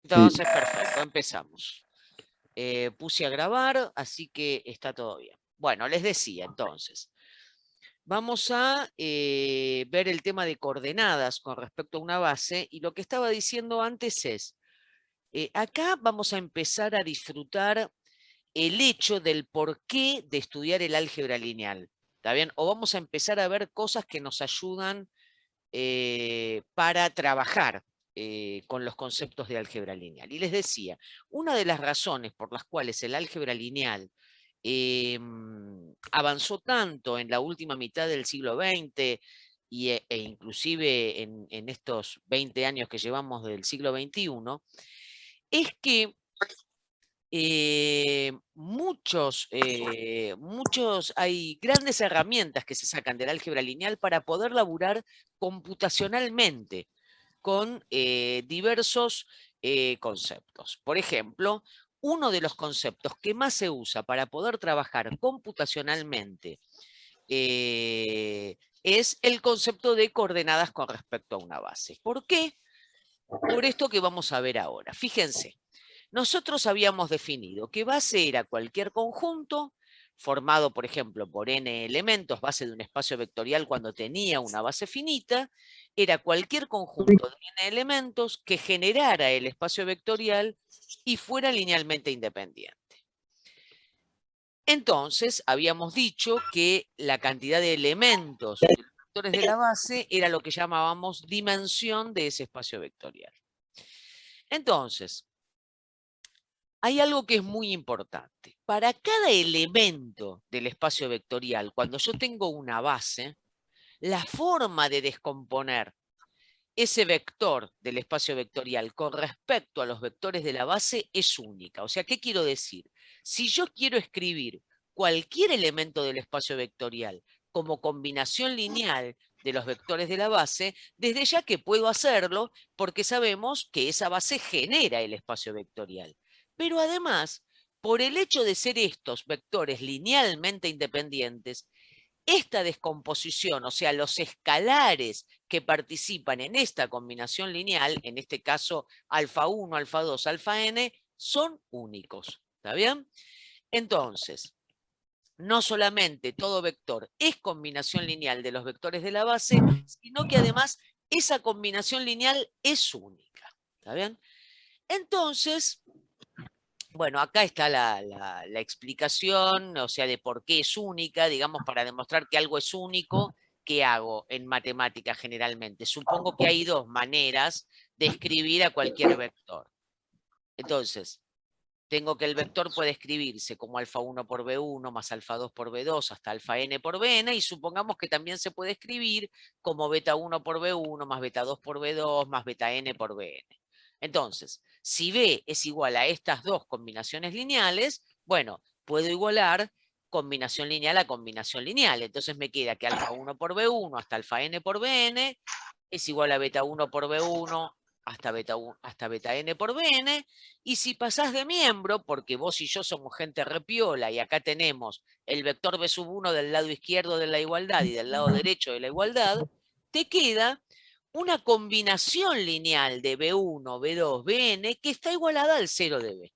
Sí. Entonces, perfecto, empezamos. Puse a grabar, así que está todo bien. Bueno, les decía entonces, vamos a ver el tema de coordenadas con respecto a una base y lo que estaba diciendo antes es, acá vamos a empezar a disfrutar el hecho del porqué de estudiar el álgebra lineal, ¿está bien? O vamos a empezar a ver cosas que nos ayudan para trabajar con los conceptos de álgebra lineal. Y les decía, una de las razones por las cuales el álgebra lineal avanzó tanto en la última mitad del siglo XX e inclusive en estos 20 años que llevamos del siglo XXI, es que hay grandes herramientas que se sacan del álgebra lineal para poder laburar computacionalmente con diversos conceptos. Por ejemplo, uno de los conceptos que más se usa para poder trabajar computacionalmente es el concepto de coordenadas con respecto a una base. ¿Por qué? Por esto que vamos a ver ahora. Fíjense, nosotros habíamos definido que base era cualquier conjunto formado, por ejemplo, por n elementos, base de un espacio vectorial cuando tenía una base finita, era cualquier conjunto de n elementos que generara el espacio vectorial y fuera linealmente independiente. Entonces, habíamos dicho que la cantidad de elementos de los vectores de la base era lo que llamábamos dimensión de ese espacio vectorial. Entonces, hay algo que es muy importante. Para cada elemento del espacio vectorial, cuando yo tengo una base, la forma de descomponer ese vector del espacio vectorial con respecto a los vectores de la base es única. O sea, ¿qué quiero decir? Si yo quiero escribir cualquier elemento del espacio vectorial como combinación lineal de los vectores de la base, desde ya que puedo hacerlo porque sabemos que esa base genera el espacio vectorial. Pero además, por el hecho de ser estos vectores linealmente independientes, esta descomposición, o sea, los escalares que participan en esta combinación lineal, en este caso alfa 1, alfa 2, alfa n, son únicos. ¿Está bien? Entonces, no solamente todo vector es combinación lineal de los vectores de la base, sino que además esa combinación lineal es única. ¿Está bien? Entonces, bueno, acá está la explicación, o sea, de por qué es única, digamos, para demostrar que algo es único. ¿Qué hago en matemáticas generalmente? Supongo que hay dos maneras de escribir a cualquier vector. Entonces, tengo que el vector puede escribirse como alfa 1 por b1 más alfa 2 por b2 hasta alfa n por bn, y supongamos que también se puede escribir como beta 1 por b1 más beta 2 por b2 más beta n por bn. Entonces, si B es igual a estas dos combinaciones lineales, bueno, puedo igualar combinación lineal a combinación lineal. Entonces me queda que alfa 1 por B1 hasta alfa n por Bn es igual a beta 1 por B1 hasta beta n por Bn. Y si pasás de miembro, porque vos y yo somos gente repiola y acá tenemos el vector B sub 1 del lado izquierdo de la igualdad y del lado derecho de la igualdad, te queda una combinación lineal de B1, B2, Bn que está igualada al 0 de B.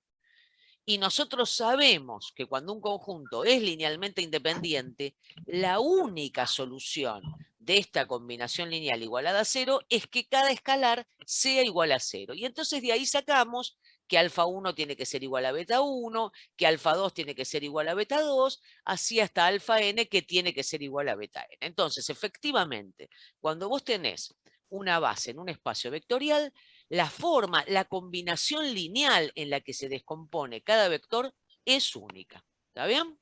Y nosotros sabemos que cuando un conjunto es linealmente independiente, la única solución de esta combinación lineal igualada a 0 es que cada escalar sea igual a 0. Y entonces de ahí sacamos que alfa 1 tiene que ser igual a beta 1, que alfa 2 tiene que ser igual a beta 2, así hasta alfa n que tiene que ser igual a beta n. Entonces, efectivamente, cuando vos tenés una base en un espacio vectorial, la forma, la combinación lineal en la que se descompone cada vector es única. ¿Está bien?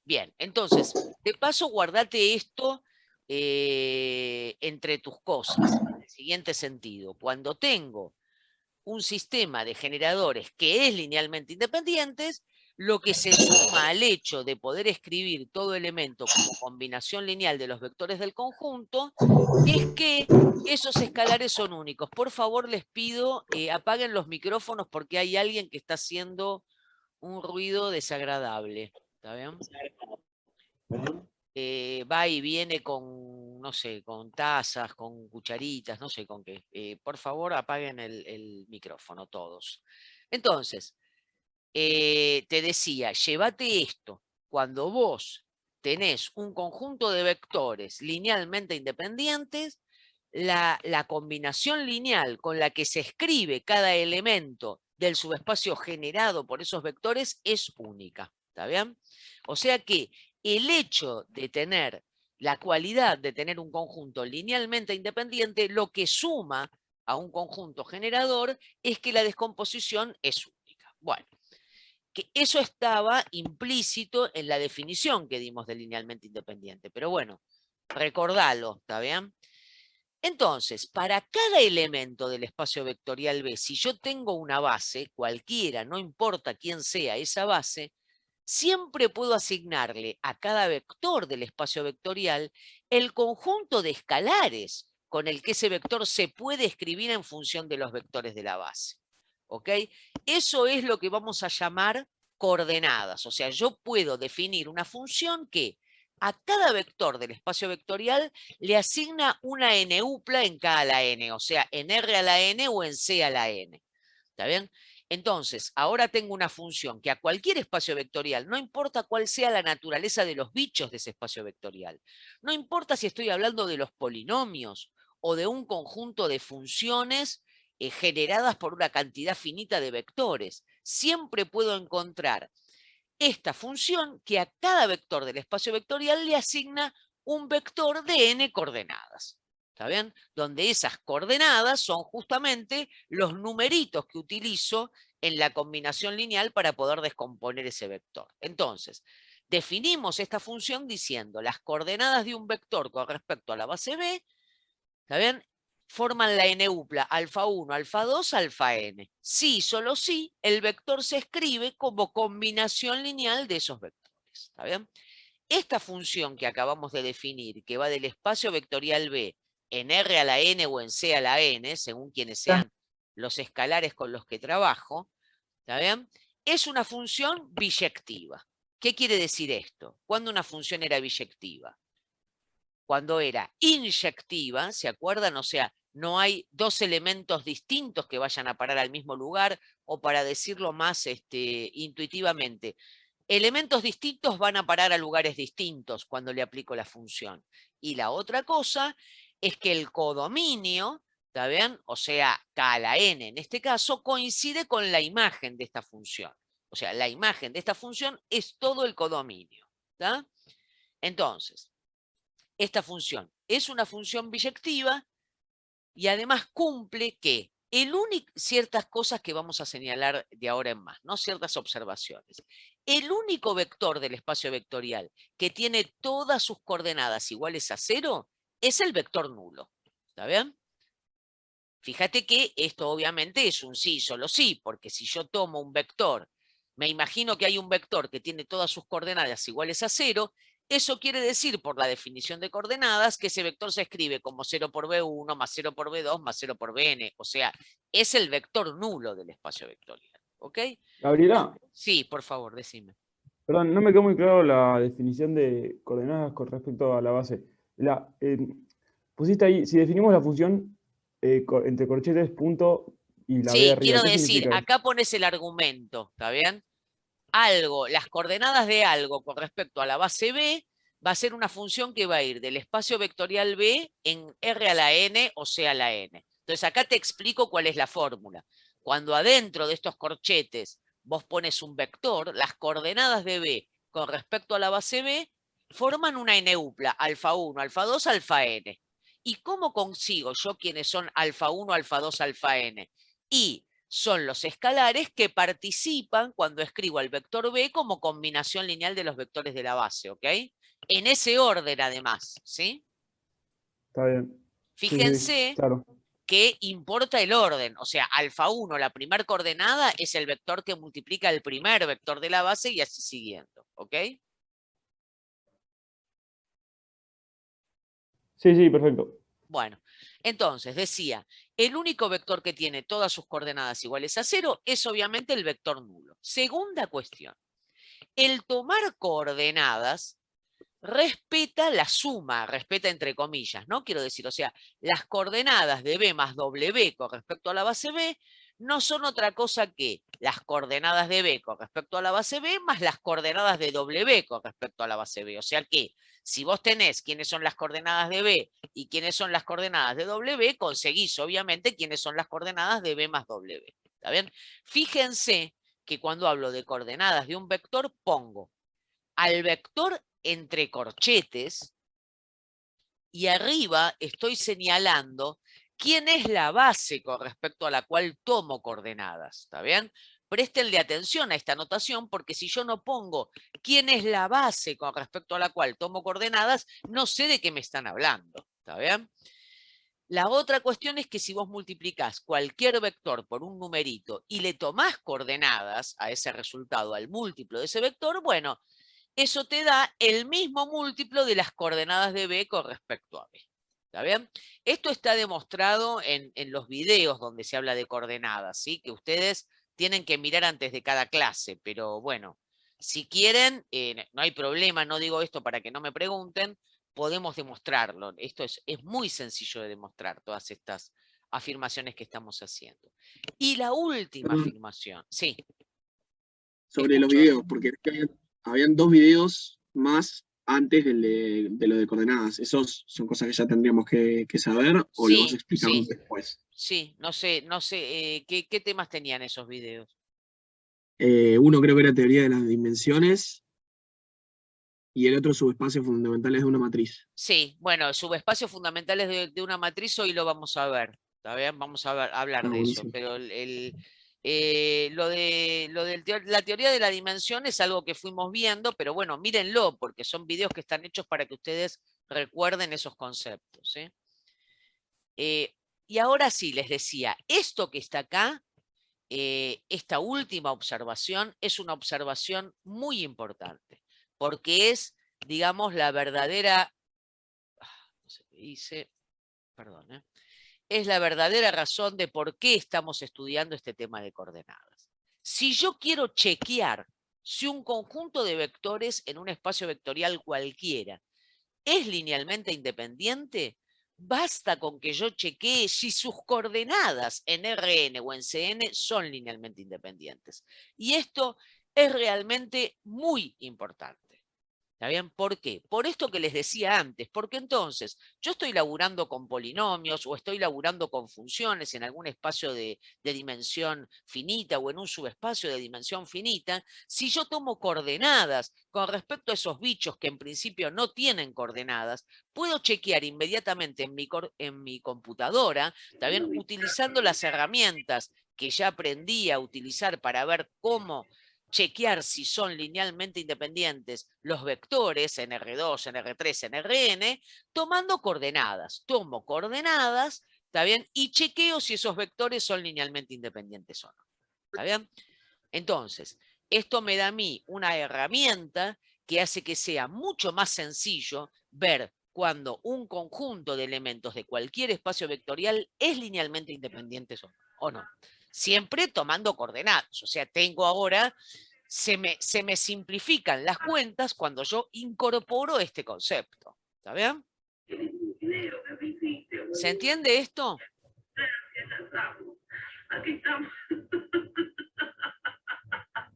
Bien, entonces, de paso, guardate esto entre tus cosas, en el siguiente sentido. Cuando tengo un sistema de generadores que es linealmente independientes, lo que se suma al hecho de poder escribir todo elemento como combinación lineal de los vectores del conjunto, es que esos escalares son únicos. Por favor, les pido, apaguen los micrófonos porque hay alguien que está haciendo un ruido desagradable. ¿Está bien? va y viene con, no sé, con tazas, con cucharitas, no sé con qué. Por favor, apaguen el micrófono todos. Entonces, te decía, llévate esto. Cuando vos tenés un conjunto de vectores linealmente independientes, la combinación lineal con la que se escribe cada elemento del subespacio generado por esos vectores es única. ¿Está bien? O sea que el hecho de tener la cualidad de tener un conjunto linealmente independiente, lo que suma a un conjunto generador es que la descomposición es única. Bueno, que eso estaba implícito en la definición que dimos de linealmente independiente. Pero bueno, recordalo, ¿está bien? Entonces, para cada elemento del espacio vectorial B, si yo tengo una base, cualquiera, no importa quién sea esa base, siempre puedo asignarle a cada vector del espacio vectorial el conjunto de escalares con el que ese vector se puede escribir en función de los vectores de la base. ¿Ok? Eso es lo que vamos a llamar coordenadas. O sea, yo puedo definir una función que a cada vector del espacio vectorial le asigna una n-upla en K a la n, o sea, en R a la n o en C a la n. ¿Está bien? Entonces, ahora tengo una función que a cualquier espacio vectorial, no importa cuál sea la naturaleza de los bichos de ese espacio vectorial, no importa si estoy hablando de los polinomios o de un conjunto de funciones generadas por una cantidad finita de vectores, siempre puedo encontrar esta función que a cada vector del espacio vectorial le asigna un vector de n coordenadas. ¿Está bien? Donde esas coordenadas son justamente los numeritos que utilizo en la combinación lineal para poder descomponer ese vector. Entonces, definimos esta función diciendo las coordenadas de un vector con respecto a la base B, ¿está bien? Forman la n-upla alfa 1, alfa 2, alfa n. Sí, solo sí, el vector se escribe como combinación lineal de esos vectores. ¿Está bien? Esta función que acabamos de definir, que va del espacio vectorial B en R a la n o en C a la n, según quienes sean los escalares con los que trabajo, ¿está bien? Es una función biyectiva. ¿Qué quiere decir esto? ¿Cuándo una función era biyectiva? Cuando era inyectiva, ¿se acuerdan? O sea, no hay dos elementos distintos que vayan a parar al mismo lugar, o para decirlo más intuitivamente, elementos distintos van a parar a lugares distintos cuando le aplico la función. Y la otra cosa es que el codominio, ¿está bien? O sea, K a la n en este caso, coincide con la imagen de esta función. O sea, la imagen de esta función es todo el codominio. ¿Está? Entonces, esta función es una función biyectiva y además cumple que ciertas cosas que vamos a señalar de ahora en más, ¿no? Ciertas observaciones. El único vector del espacio vectorial que tiene todas sus coordenadas iguales a 0 es el vector nulo. ¿Está bien? Fíjate que esto obviamente es un sí, solo sí, porque si yo tomo un vector, me imagino que hay un vector que tiene todas sus coordenadas iguales a 0, eso quiere decir, por la definición de coordenadas, que ese vector se escribe como 0 por B1 más 0 por B2 más 0 por Bn. O sea, es el vector nulo del espacio vectorial. ¿Ok? Gabriela, Sí, por favor, decime. perdón, no me quedó muy claro la definición de coordenadas con respecto a la base. Pusiste ahí, si definimos la función entre corchetes, punto y la B Sí, arriba, quiero ¿qué decir, significa eso? acá pones el argumento, ¿está bien? Algo, las coordenadas de algo con respecto a la base B, va a ser una función que va a ir del espacio vectorial B en R a la n o C a la n. Entonces acá te explico cuál es la fórmula. Cuando adentro de estos corchetes vos pones un vector, las coordenadas de B con respecto a la base B forman una n-upla, alfa 1, alfa 2, alfa n. ¿Y cómo consigo yo quiénes son alfa 1, alfa 2, alfa n? Y son los escalares que participan cuando escribo al vector B como combinación lineal de los vectores de la base, ¿ok? En ese orden, además, ¿sí? Está bien. Sí, sí, sí, Fíjense claro. que importa el orden, o sea, alfa 1, la primera coordenada, es el vector que multiplica el primer vector de la base y así siguiendo, ¿ok? Sí, sí, perfecto. Bueno, entonces decía, el único vector que tiene todas sus coordenadas iguales a 0 es obviamente el vector nulo. Segunda cuestión, el tomar coordenadas respeta la suma, respeta entre comillas, ¿no? Quiero decir, o sea, las coordenadas de B más W con respecto a la base B no son otra cosa que las coordenadas de B con respecto a la base B más las coordenadas de W con respecto a la base B. O sea que si vos tenés quiénes son las coordenadas de B y quiénes son las coordenadas de W, conseguís obviamente quiénes son las coordenadas de B más W. ¿Está bien? Fíjense que cuando hablo de coordenadas de un vector pongo al vector entre corchetes y arriba estoy señalando quién es la base con respecto a la cual tomo coordenadas. ¿Está bien? Préstenle atención a esta notación porque si yo no pongo quién es la base con respecto a la cual tomo coordenadas, no sé de qué me están hablando. ¿Está bien? La otra cuestión es que si vos multiplicás cualquier vector por un numerito y le tomás coordenadas a ese resultado, al múltiplo de ese vector, bueno, eso te da el mismo múltiplo de las coordenadas de B con respecto a B. ¿Está bien? Esto está demostrado en los videos donde se habla de coordenadas, ¿sí? Que ustedes tienen que mirar antes de cada clase, pero bueno, si quieren, no hay problema, no digo esto para que no me pregunten, podemos demostrarlo. Esto es muy sencillo de demostrar, todas estas afirmaciones que estamos haciendo. Y la última Perdón, afirmación, sí, sobre los escucho. videos, porque habían 2 videos más antes de lo de coordenadas. ¿Esos son cosas que ya tendríamos que saber o lo vas a Sí, explicar sí, después? sí, no sé, ¿qué temas tenían esos videos? Uno creo que era teoría de las dimensiones y el otro subespacios fundamentales de una matriz. Sí, bueno, subespacios fundamentales de una matriz hoy lo vamos a ver, ¿está bien? Vamos a hablar Ah, de eso, buenísimo. pero la teoría de la dimensión es algo que fuimos viendo, pero bueno, mírenlo, porque son videos que están hechos para que ustedes recuerden esos conceptos, ¿sí? Y ahora sí, les decía, esto que está acá, esta última observación, es una observación muy importante, porque es, digamos, la verdadera, no sé qué dice, perdón, es la verdadera razón de por qué estamos estudiando este tema de coordenadas. Si yo quiero chequear si un conjunto de vectores en un espacio vectorial cualquiera es linealmente independiente, basta con que yo chequee si sus coordenadas en Rn o en Cn son linealmente independientes. Y esto es realmente muy importante. ¿Está bien? ¿Por qué? Por esto que les decía antes, porque entonces yo estoy laburando con polinomios o estoy laburando con funciones en algún espacio de dimensión finita o en un subespacio de dimensión finita, si yo tomo coordenadas con respecto a esos bichos que en principio no tienen coordenadas, puedo chequear inmediatamente en mi computadora, ¿está bien? Utilizando las herramientas que ya aprendí a utilizar para ver cómo chequear si son linealmente independientes los vectores en R2, en R3, en Rn, tomando coordenadas. Tomo coordenadas, ¿está bien? Y chequeo si esos vectores son linealmente independientes o no. ¿Está bien? Entonces, esto me da a mí una herramienta que hace que sea mucho más sencillo ver cuando un conjunto de elementos de cualquier espacio vectorial es linealmente independiente o no. Siempre tomando coordenadas. O sea, tengo ahora, se me simplifican las cuentas cuando yo incorporo este concepto. ¿Está bien? ¿Se entiende esto?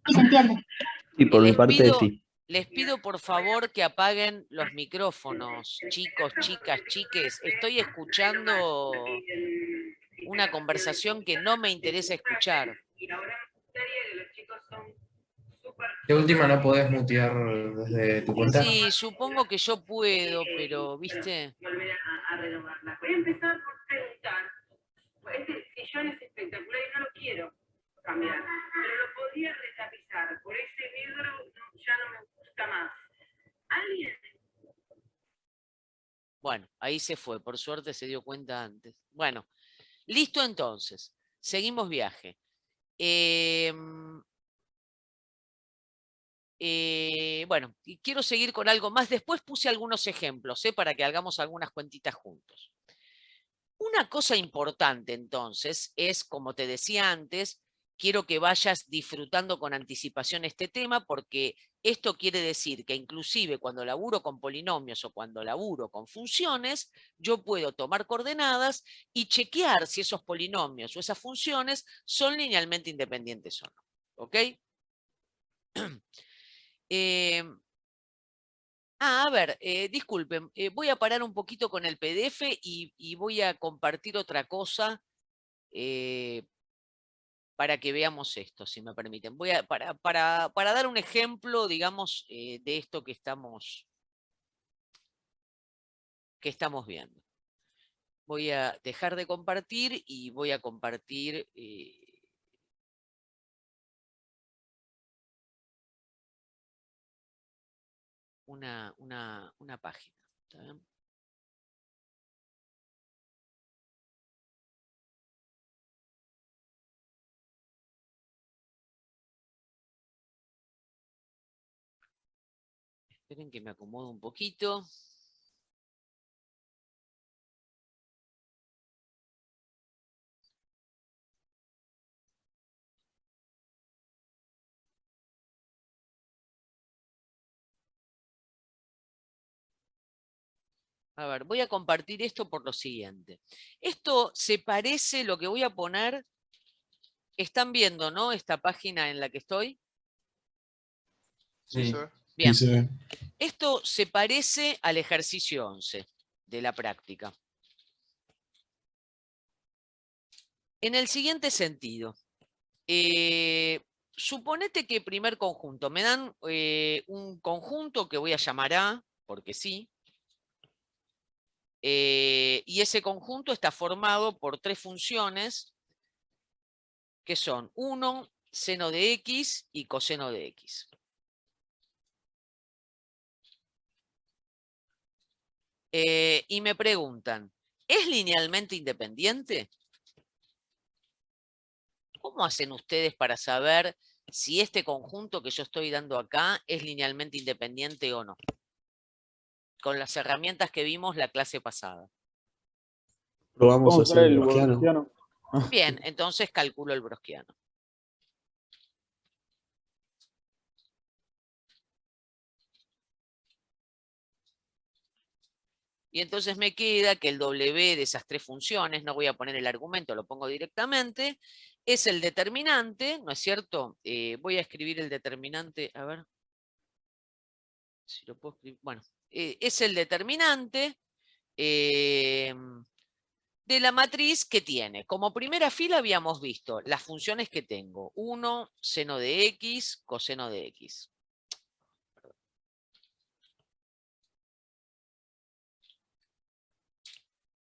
Sí, se entiende. Sí, por mi Les parte pido, sí. les pido por favor que apaguen los micrófonos, chicos, chicas, chiques. Estoy escuchando una conversación que no me interesa escuchar. De última no podés mutear desde tu cuenta. Sí, supongo que yo puedo, pero, ¿viste? Volver a renovarla. Voy a empezar por preguntar. Este sillón es espectacular y no lo quiero cambiar, pero lo podría retapizar. Por ese vidrio ya no me gusta más. ¿Alguien? Bueno, ahí se fue, por suerte se dio cuenta antes. Bueno, listo entonces. Seguimos viaje. Bueno, y quiero seguir con algo más. Después puse algunos ejemplos, para que hagamos algunas cuentitas juntos. Una cosa importante entonces es, como te decía antes, quiero que vayas disfrutando con anticipación este tema, porque esto quiere decir que inclusive cuando laburo con polinomios o cuando laburo con funciones, yo puedo tomar coordenadas y chequear si esos polinomios o esas funciones son linealmente independientes o no. ¿Ok? A ver, disculpen, voy a parar un poquito con el PDF y voy a compartir otra cosa para que veamos esto, si me permiten. Para dar un ejemplo, digamos, de esto que estamos viendo. Voy a dejar de compartir y voy a compartir una página. ¿Está bien? Esperen que me acomodo un poquito. A ver, voy a compartir esto por lo siguiente. Esto se parece, lo que voy a poner, están viendo, ¿no? Esta página en la que estoy. Sí. Bien. Sí, se ve. Esto se parece al ejercicio 11 de la práctica. En el siguiente sentido, suponete que primer conjunto, me dan un conjunto que voy a llamar A, porque sí, y ese conjunto está formado por tres funciones que son 1, seno de x y coseno de x. Y me preguntan, ¿es linealmente independiente? ¿Cómo hacen ustedes para saber si este conjunto que yo estoy dando acá es linealmente independiente o no? Con las herramientas que vimos la clase pasada. Probamos Vamos a a hacer usar el el browniano. Borgiano. Bien, entonces calculo el browniano. Y entonces me queda que el W de esas tres funciones, no voy a poner el argumento, lo pongo directamente, es el determinante, ¿no es cierto? Voy a escribir el determinante, a ver si lo puedo escribir. Bueno, es el determinante de la matriz que tiene. Como primera fila habíamos visto las funciones que tengo. 1, seno de x, coseno de x.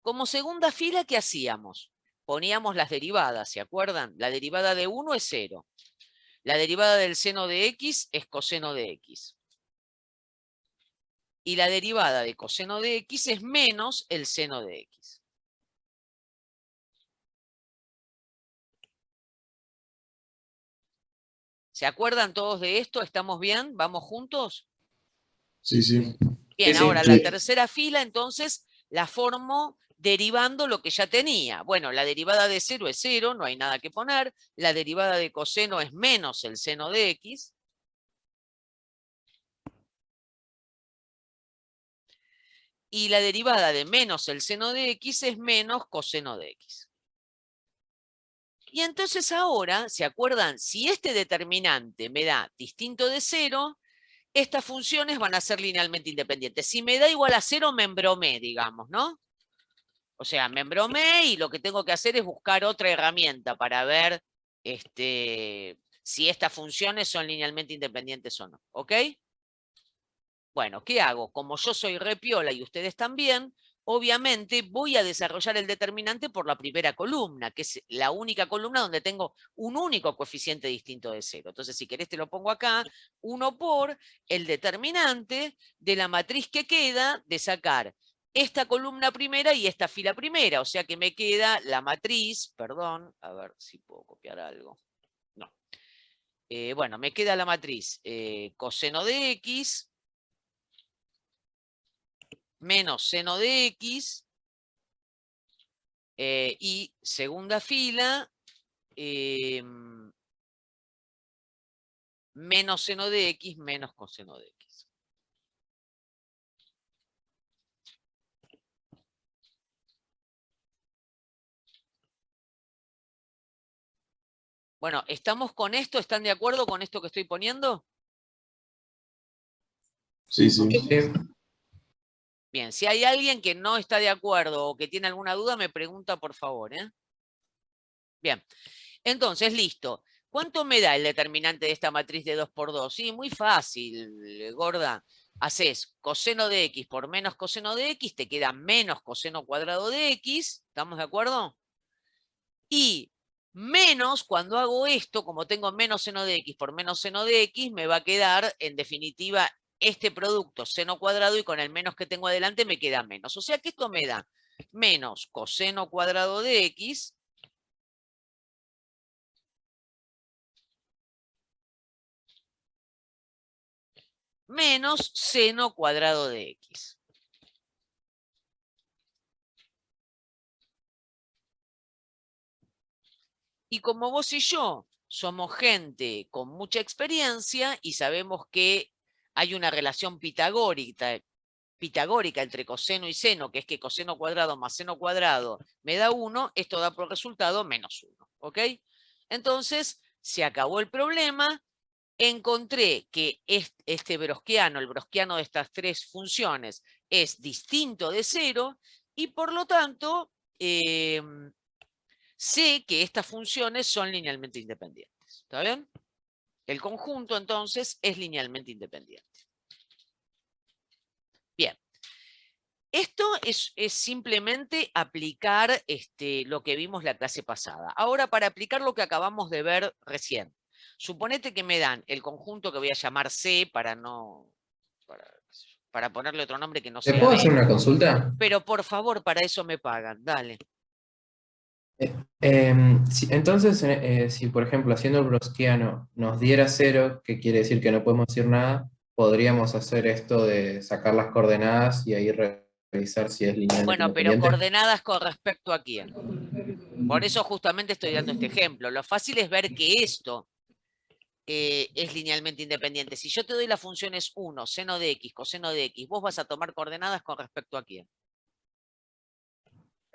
Como segunda fila, ¿qué hacíamos? Poníamos las derivadas, ¿se acuerdan? La derivada de 1 es 0. La derivada del seno de x es coseno de x. Y la derivada de coseno de x es menos el seno de x. ¿Se acuerdan todos de esto? ¿Estamos bien? ¿Vamos juntos? Sí, sí. Bien, Sí, sí. ahora la tercera fila, entonces, la formo derivando lo que ya tenía. Bueno, la derivada de 0 es 0, no hay nada que poner. La derivada de coseno es menos el seno de x. Y la derivada de menos el seno de x es menos coseno de x. Y entonces ahora, ¿se acuerdan? Si este determinante me da distinto de 0, estas funciones van a ser linealmente independientes. Si me da igual a 0, me embromé, digamos, ¿no? O sea, me embromé y lo que tengo que hacer es buscar otra herramienta para ver si estas funciones son linealmente independientes o no. ¿Ok? Bueno, ¿qué hago? Como yo soy re piola y ustedes también, obviamente voy a desarrollar el determinante por la primera columna, que es la única columna donde tengo un único coeficiente distinto de 0. Entonces, si querés te lo pongo acá, 1 por el determinante de la matriz que queda de sacar esta columna primera y esta fila primera. O sea que me queda la matriz, perdón, a ver si puedo copiar algo. No. Bueno, me queda la matriz coseno de x menos seno de x, y segunda fila, menos seno de x menos coseno de x. Bueno, ¿estamos con esto? ¿Están de acuerdo con esto que estoy poniendo? Sí, sí. Sí. Bien, si hay alguien que no está de acuerdo o que tiene alguna duda, me pregunta por favor, ¿eh? Bien, entonces, listo. ¿Cuánto me da el determinante de esta matriz de 2 por 2? Sí, muy fácil, gorda. Haces coseno de x por menos coseno de x, te queda menos coseno cuadrado de x, ¿estamos de acuerdo? Y menos, cuando hago esto, como tengo menos seno de x por menos seno de x, me va a quedar, en definitiva, este producto seno cuadrado y con el menos que tengo adelante me queda menos. O sea que esto me da menos coseno cuadrado de x menos seno cuadrado de x. Y como vos y yo somos gente con mucha experiencia y sabemos que hay una relación pitagórica entre coseno y seno, que es que coseno cuadrado más seno cuadrado me da 1, esto da por resultado menos 1. ¿Ok? Entonces, se acabó el problema. Encontré que este browskiano, el browskiano de estas tres funciones, es distinto de 0 y por lo tanto sé que estas funciones son linealmente independientes. ¿Está bien? El conjunto entonces es linealmente independiente. Bien. Esto es simplemente aplicar lo que vimos la clase pasada. Ahora, para aplicar lo que acabamos de ver recién, suponete que me dan el conjunto que voy a llamar C para ponerle otro nombre que no ¿Te sea puedo D. hacer una consulta? Pero por favor, para eso me pagan. Dale. Entonces, si por ejemplo haciendo el browskiano nos diera 0, que quiere decir que no podemos decir nada, podríamos hacer esto de sacar las coordenadas y ahí revisar si es linealmente Bueno, pero independiente. coordenadas con respecto a quién. Por eso justamente estoy dando este ejemplo. Lo fácil es ver que esto es linealmente independiente. Si yo te doy las funciones 1, seno de x, coseno de x, vos vas a tomar coordenadas con respecto a quién.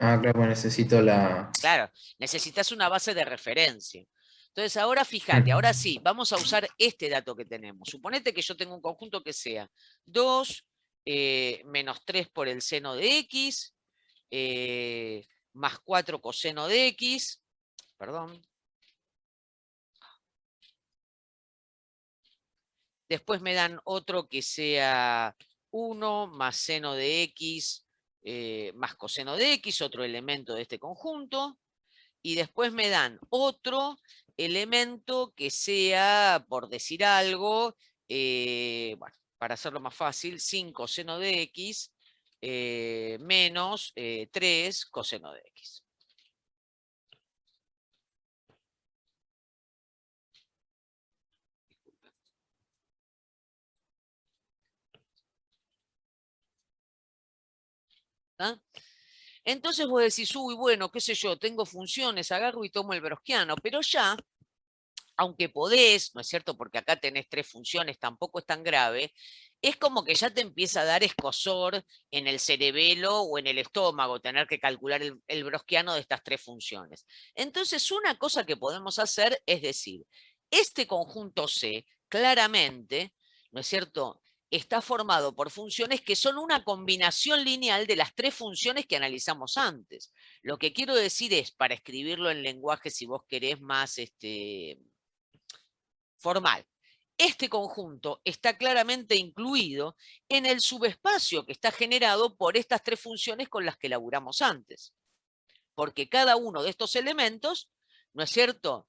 Ah, claro, pues necesito la... Claro, necesitas una base de referencia. Entonces, ahora fíjate, ahora sí, vamos a usar este dato que tenemos. Suponete que yo tengo un conjunto que sea 2 menos 3 por el seno de x, más 4 coseno de x, perdón. Después me dan otro que sea 1 más seno de x más coseno de x, otro elemento de este conjunto. Y después me dan otro elemento que sea, por decir algo, bueno, para hacerlo más fácil, 5 seno de x menos 3 coseno de x. ¿Ah? Entonces vos decís, uy, bueno, qué sé yo, tengo funciones, agarro y tomo el browskiano, pero ya, aunque podés, ¿no es cierto? Porque acá tenés 3 funciones, tampoco es tan grave, es como que ya te empieza a dar escozor en el cerebelo o en el estómago, tener que calcular el browskiano de estas 3 funciones. Entonces, una cosa que podemos hacer es decir, este conjunto C, claramente, ¿no es cierto?, está formado por funciones que son una combinación lineal de las 3 funciones que analizamos antes. Lo que quiero decir es, para escribirlo en lenguaje, si vos querés más formal, este conjunto está claramente incluido en el subespacio que está generado por estas 3 funciones con las que elaboramos antes. Porque cada uno de estos elementos, ¿no es cierto?,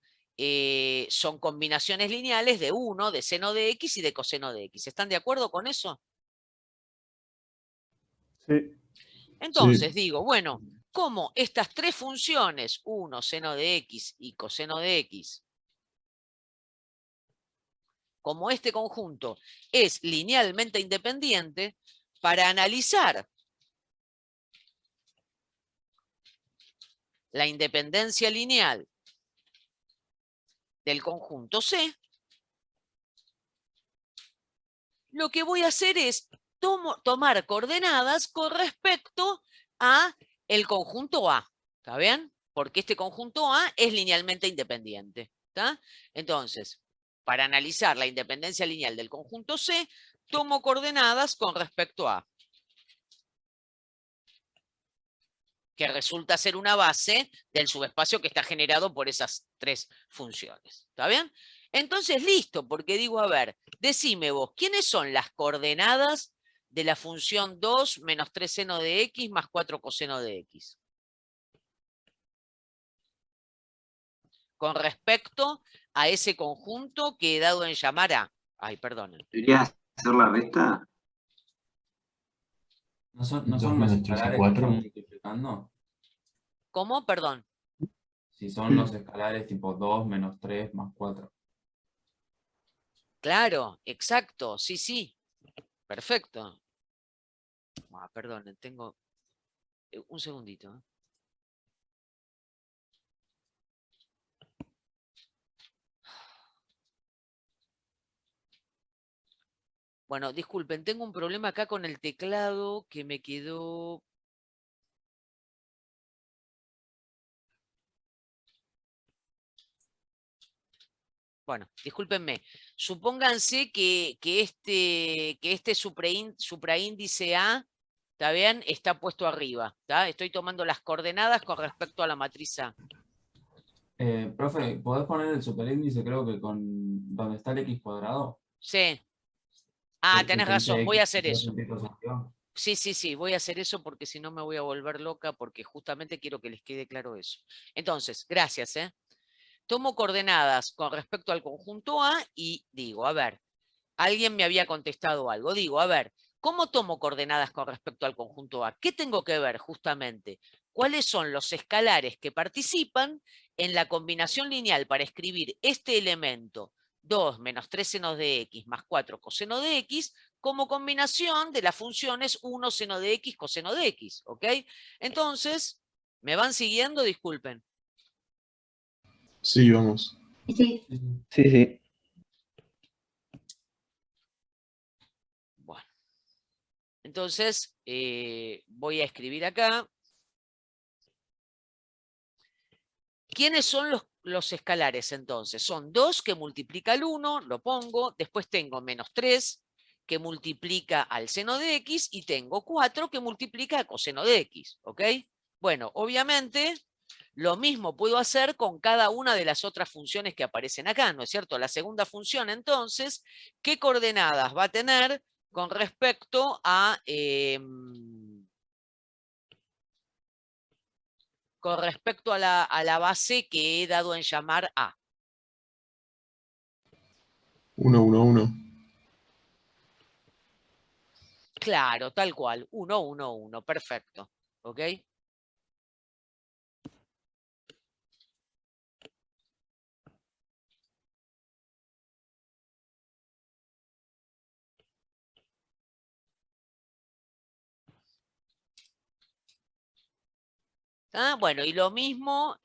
son combinaciones lineales de 1, de seno de x y de coseno de x. ¿Están de acuerdo con eso? Sí. Entonces digo, bueno, ¿cómo estas 3 funciones, 1, seno de x y coseno de x, como este conjunto es linealmente independiente, para analizar la independencia lineal del conjunto C, lo que voy a hacer es tomar coordenadas con respecto a el conjunto A. ¿Está bien? Porque este conjunto A es linealmente independiente. ¿Está? Entonces, para analizar la independencia lineal del conjunto C, tomo coordenadas con respecto a, que resulta ser una base del subespacio que está generado por esas tres funciones. ¿Está bien? Entonces, listo, porque digo, a ver, decime vos, ¿quiénes son las coordenadas de la función 2 menos 3 seno de x más 4 coseno de x? Con respecto a ese conjunto que he dado en llamar A. Ay, perdonen. ¿Deberías hacer la resta? ¿No son 2 los menos 3 y escalares que 4. están multiplicando? ¿Cómo? Perdón. Si son los escalares tipo 2 menos 3 más 4. Claro, exacto. Sí, sí. Perfecto. Ah, perdonen, tengo un segundito. Bueno, disculpen, tengo un problema acá con el teclado que me quedó... Bueno, discúlpenme. Supónganse que este supraíndice A, ¿está bien? Está puesto arriba, ¿está? Estoy tomando las coordenadas con respecto a la matriz A. Profe, ¿podés poner el superíndice creo que con donde está el x cuadrado? Sí. Ah, El tenés que dice razón, voy a x hacer eso. centímetros arriba. Sí, sí, sí, voy a hacer eso porque si no me voy a volver loca porque justamente quiero que les quede claro eso. Entonces, gracias, ¿eh? Tomo coordenadas con respecto al conjunto A y digo, a ver, alguien me había contestado algo. Digo, a ver, ¿cómo tomo coordenadas con respecto al conjunto A? ¿Qué tengo que ver justamente? ¿Cuáles son los escalares que participan en la combinación lineal para escribir este elemento 2 menos 3 seno de x más 4 coseno de x como combinación de las funciones 1 seno de x coseno de x? ¿Ok? Entonces, ¿me van siguiendo? Disculpen. Sí, vamos. Sí. Sí, sí. Bueno. Entonces, voy a escribir acá. ¿Quiénes son los escalares entonces? Son 2 que multiplica el 1, lo pongo. Después tengo menos 3 que multiplica al seno de x y tengo 4 que multiplica a coseno de x. ¿Ok? Bueno, obviamente lo mismo puedo hacer con cada una de las otras funciones que aparecen acá, ¿no es cierto? La segunda función entonces, ¿qué coordenadas va a tener con respecto a... con respecto a la base que he dado en llamar A? 1, 1, 1. Claro, tal cual. 1, 1, 1. Perfecto. ¿Ok? Ah, bueno, y lo mismo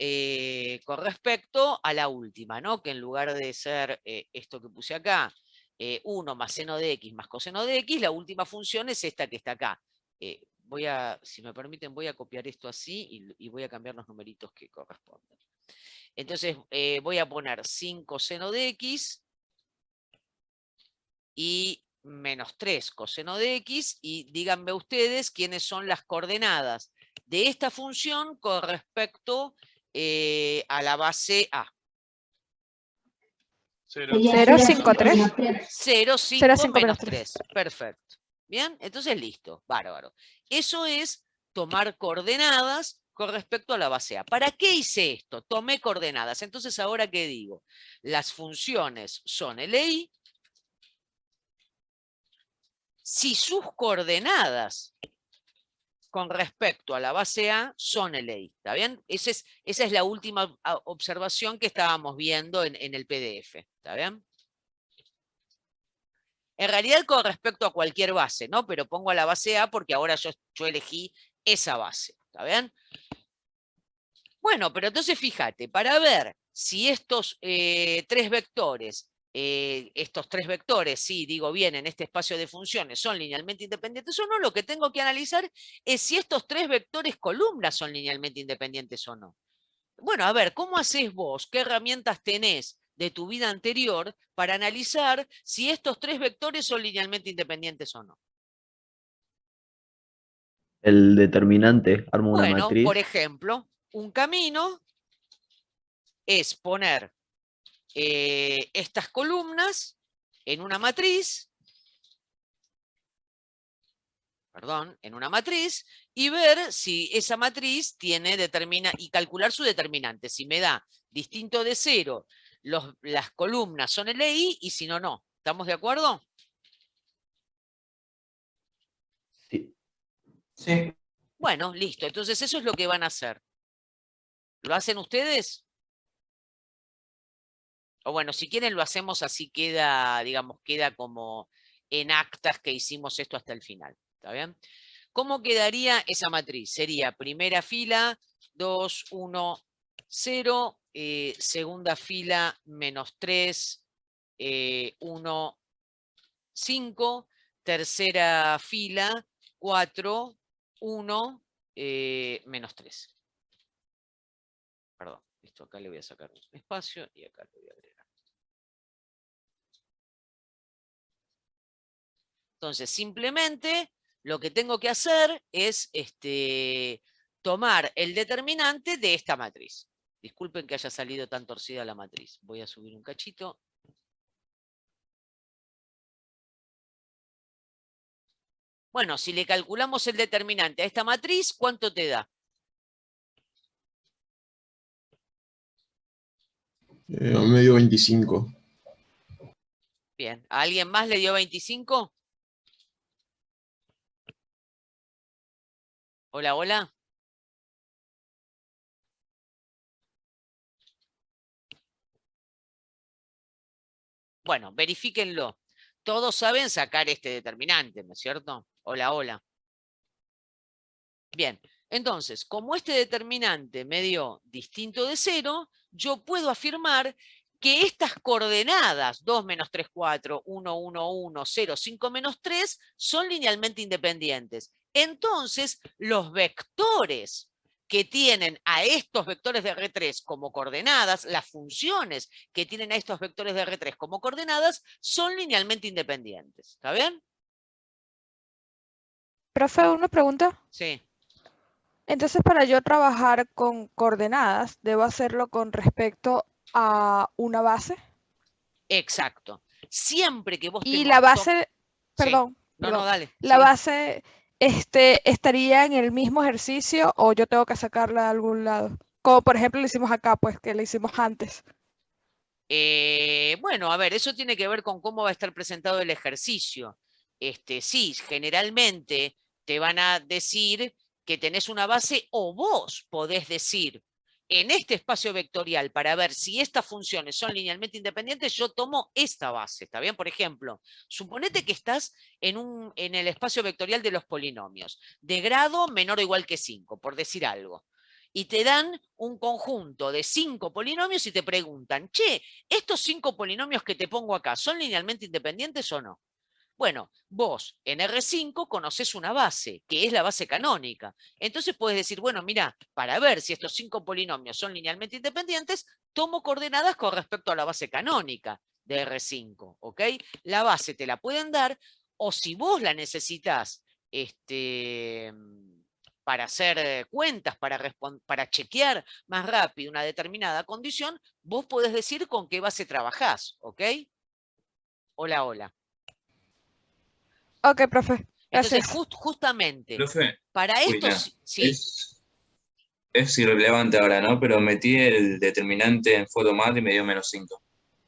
con respecto a la última, ¿no? Que en lugar de ser esto que puse acá, 1 más seno de x más coseno de x, la última función es esta que está acá. Si me permiten, voy a copiar esto así y voy a cambiar los numeritos que corresponden. Entonces voy a poner 5 seno de x y menos 3 coseno de x, y díganme ustedes quiénes son las coordenadas de esta función con respecto a la base A. 0, 5, 3. 0, 5, 5 menos menos 3. 3. Perfecto. Bien, entonces listo, bárbaro. Eso es tomar coordenadas con respecto a la base A. ¿Para qué hice esto? Tomé coordenadas. Entonces, ¿ahora qué digo? Las funciones son LI si sus coordenadas con respecto a la base A son LI. ¿Está bien? Esa es la última observación que estábamos viendo en el PDF. ¿Está bien? En realidad con respecto a cualquier base, ¿no? Pero pongo a la base A porque ahora yo elegí esa base. ¿Está bien? Bueno, pero entonces fíjate, para ver si estos tres vectores estos tres vectores, si digo bien, en este espacio de funciones son linealmente independientes o no, lo que tengo que analizar es si estos tres vectores columnas son linealmente independientes o no. Bueno, a ver, ¿cómo haces vos? ¿Qué herramientas tenés de tu vida anterior para analizar si estos tres vectores son linealmente independientes o no? El determinante, armo una Bueno, matriz. por ejemplo, un camino es poner estas columnas en una matriz, y ver si esa matriz tiene y calcular su determinante. Si me da distinto de 0, las columnas son LI y si no, no. ¿Estamos de acuerdo? Sí. Sí. Bueno, listo. Entonces eso es lo que van a hacer. ¿Lo hacen ustedes? O bueno, si quieren lo hacemos así queda, digamos, queda como en actas que hicimos esto hasta el final. ¿Está bien? ¿Cómo quedaría esa matriz? Sería primera fila, 2, 1, 0, segunda fila, -3, 1, 5, tercera fila, 4, 1, -3. Perdón, esto acá le voy a sacar un espacio y acá lo voy a agregar. Entonces, simplemente lo que tengo que hacer es tomar el determinante de esta matriz. Disculpen que haya salido tan torcida la matriz. Voy a subir un cachito. Bueno, si le calculamos el determinante a esta matriz, ¿cuánto te da? Me dio 25. Bien, ¿a alguien más le dio 25? Hola, hola. Bueno, verifíquenlo. Todos saben sacar este determinante, ¿no es cierto? Hola, hola. Bien, entonces, como este determinante me dio distinto de 0, yo puedo afirmar que estas coordenadas 2, -3, 4, 1, 1, 1, 0, 5, -3 son linealmente independientes. Entonces, los vectores que tienen a estos vectores de R3 como coordenadas, las funciones que tienen a estos vectores de R3 como coordenadas, son linealmente independientes. ¿Está bien? Profe, una pregunta. Sí. Entonces, para yo trabajar con coordenadas, ¿debo hacerlo con respecto a una base? Exacto. Siempre que vos Y la base, Sí. perdón, No, dale. la Sí. base estaría en el mismo ejercicio o yo tengo que sacarla de algún lado. Como por ejemplo lo hicimos acá, pues que lo hicimos antes. Bueno, a ver, eso tiene que ver con cómo va a estar presentado el ejercicio. Sí, generalmente te van a decir que tenés una base o vos podés decir, en este espacio vectorial, para ver si estas funciones son linealmente independientes, yo tomo esta base, ¿está bien? Por ejemplo, suponete que estás en el espacio vectorial de los polinomios, de grado menor o igual que 5, por decir algo. Y te dan un conjunto de 5 polinomios y te preguntan, che, ¿estos 5 polinomios que te pongo acá son linealmente independientes o no? Bueno, vos en R5 conocés una base, que es la base canónica. Entonces puedes decir, bueno, mira, para ver si estos 5 polinomios son linealmente independientes, tomo coordenadas con respecto a la base canónica de R5, ¿ok? La base te la pueden dar, o si vos la necesitas para hacer cuentas, para chequear más rápido una determinada condición, vos podés decir con qué base trabajás, ¿ok? Hola, hola. Ok, profe. Entonces, Gracias. justamente, Profe, para esto, mira, sí. es irrelevante ahora, ¿no? Pero metí el determinante en Photomat y me dio -5.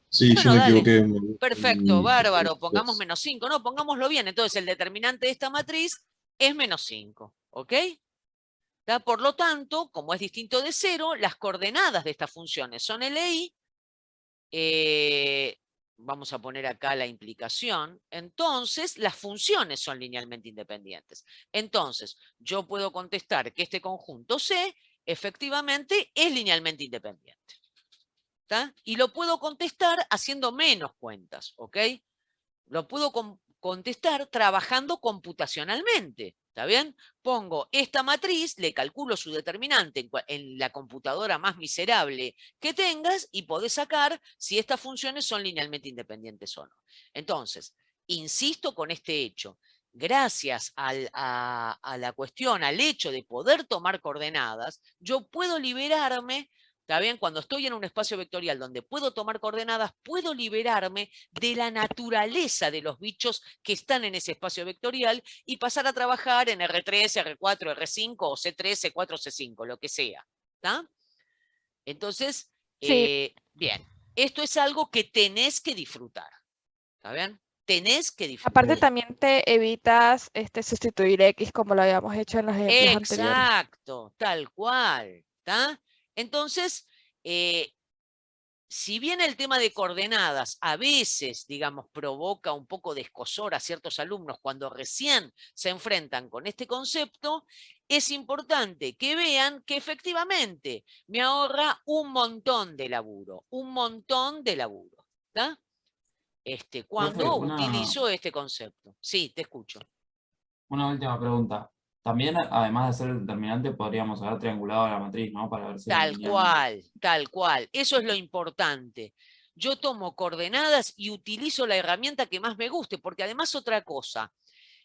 Sí, Bueno, yo me dale. equivoqué. Perfecto, bárbaro. Pongamos -5. No, pongámoslo bien. Entonces, el determinante de esta matriz es -5. ¿Ok? Por lo tanto, como es distinto de 0, las coordenadas de estas funciones son LI. Vamos a poner acá la implicación. Entonces, las funciones son linealmente independientes. Entonces, yo puedo contestar que este conjunto C efectivamente es linealmente independiente. ¿tá? Y lo puedo contestar haciendo menos cuentas, ¿ok? Lo puedo contestar trabajando computacionalmente, ¿está bien? Pongo esta matriz, le calculo su determinante en la computadora más miserable que tengas y podés sacar si estas funciones son linealmente independientes o no. Entonces, insisto con este hecho. Gracias a la cuestión, al hecho de poder tomar coordenadas, yo puedo liberarme, ¿está bien? Cuando estoy en un espacio vectorial donde puedo tomar coordenadas, puedo liberarme de la naturaleza de los bichos que están en ese espacio vectorial y pasar a trabajar en R3, R4, R5 o C3, C4, C5, lo que sea. ¿Está? Entonces, Sí. bien, esto es algo que tenés que disfrutar. ¿Está bien? Tenés que disfrutar. Aparte también te evitas sustituir X como lo habíamos hecho en los ejemplos anteriores. Exacto, tal cual. ¿Está? Entonces, si bien el tema de coordenadas a veces, digamos, provoca un poco de escozor a ciertos alumnos cuando recién se enfrentan con este concepto, es importante que vean que efectivamente me ahorra un montón de laburo, ¿está? Cuando Profe, utilizo este concepto. Sí, te escucho. una última pregunta. También, además de ser el determinante, podríamos haber triangulado la matriz, ¿no? Para ver si era Tal linealmente. cual, tal cual. Eso es lo importante. Yo tomo coordenadas y utilizo la herramienta que más me guste, porque además otra cosa,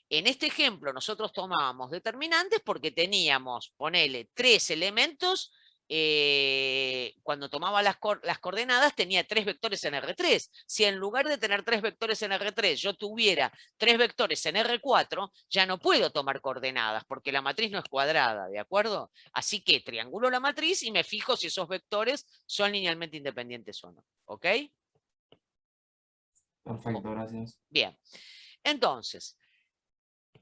en este ejemplo nosotros tomábamos determinantes porque teníamos, ponele, 3 elementos, cuando tomaba las coordenadas tenía 3 vectores en R3. Si en lugar de tener 3 vectores en R3 yo tuviera 3 vectores en R4, ya no puedo tomar coordenadas porque la matriz no es cuadrada, ¿de acuerdo? Así que triangulo la matriz y me fijo si esos vectores son linealmente independientes o no, ¿ok? Perfecto, gracias. Bien, entonces,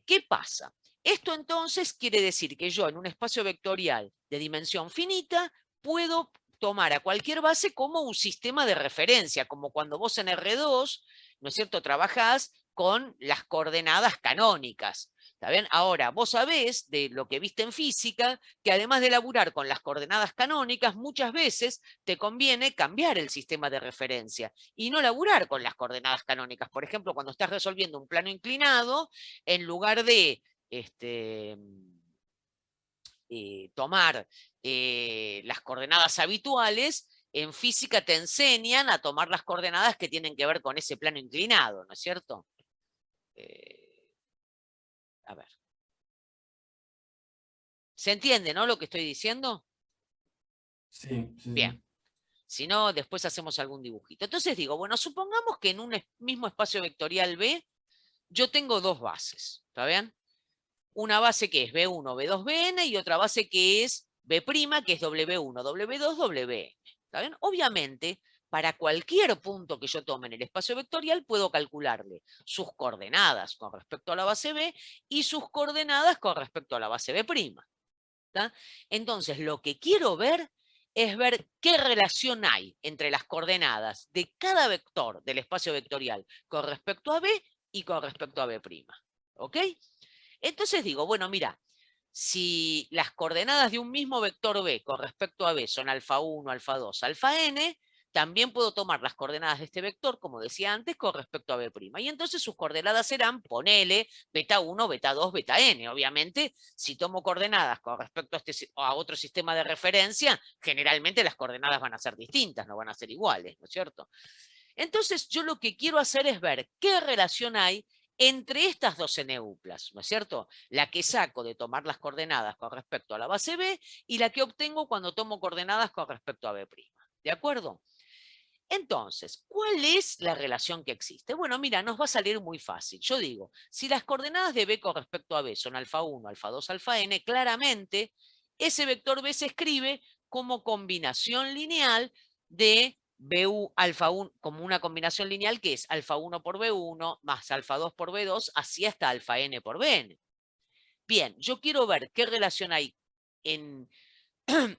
¿qué pasa? Esto entonces quiere decir que yo en un espacio vectorial de dimensión finita puedo tomar a cualquier base como un sistema de referencia, como cuando vos en R2, ¿no es cierto?, trabajás con las coordenadas canónicas. ¿Está bien? Ahora, vos sabés de lo que viste en física, que además de laburar con las coordenadas canónicas, muchas veces te conviene cambiar el sistema de referencia y no laburar con las coordenadas canónicas. Por ejemplo, cuando estás resolviendo un plano inclinado, en lugar de tomar las coordenadas habituales, en física te enseñan a tomar las coordenadas que tienen que ver con ese plano inclinado, ¿no es cierto? A ver. ¿Se entiende, no, lo que estoy diciendo? Sí, sí. Bien. Si no, después hacemos algún dibujito. Entonces digo, bueno, supongamos que en un mismo espacio vectorial B yo tengo dos bases, ¿está bien? Una base que es B1, B2, Bn y otra base que es B', que es W1, W2, Wn. ¿Está bien? Obviamente, para cualquier punto que yo tome en el espacio vectorial, puedo calcularle sus coordenadas con respecto a la base B y sus coordenadas con respecto a la base B'. ¿Está? Entonces, lo que quiero ver es ver qué relación hay entre las coordenadas de cada vector del espacio vectorial con respecto a B y con respecto a B'. ¿Ok? Entonces digo, bueno, mira, si las coordenadas de un mismo vector B con respecto a B son alfa 1, alfa 2, alfa n, también puedo tomar las coordenadas de este vector, como decía antes, con respecto a B'. Y entonces sus coordenadas serán, ponele, beta 1, beta 2, beta n. Obviamente, si tomo coordenadas con respecto a otro sistema de referencia, generalmente las coordenadas van a ser distintas, no van a ser iguales, ¿no es cierto? Entonces, yo lo que quiero hacer es ver qué relación hay entre estas dos eneuplas, ¿no es cierto? La que saco de tomar las coordenadas con respecto a la base B y la que obtengo cuando tomo coordenadas con respecto a B'. ¿De acuerdo? Entonces, ¿cuál es la relación que existe? Bueno, mira, nos va a salir muy fácil. Yo digo, si las coordenadas de B con respecto a B son alfa 1, alfa 2, alfa n, claramente ese vector B se escribe como combinación lineal de BU alfa 1, como una combinación lineal que es alfa 1 por B1 más alfa 2 por B2, así hasta alfa n por Bn. Bien, yo quiero ver qué relación hay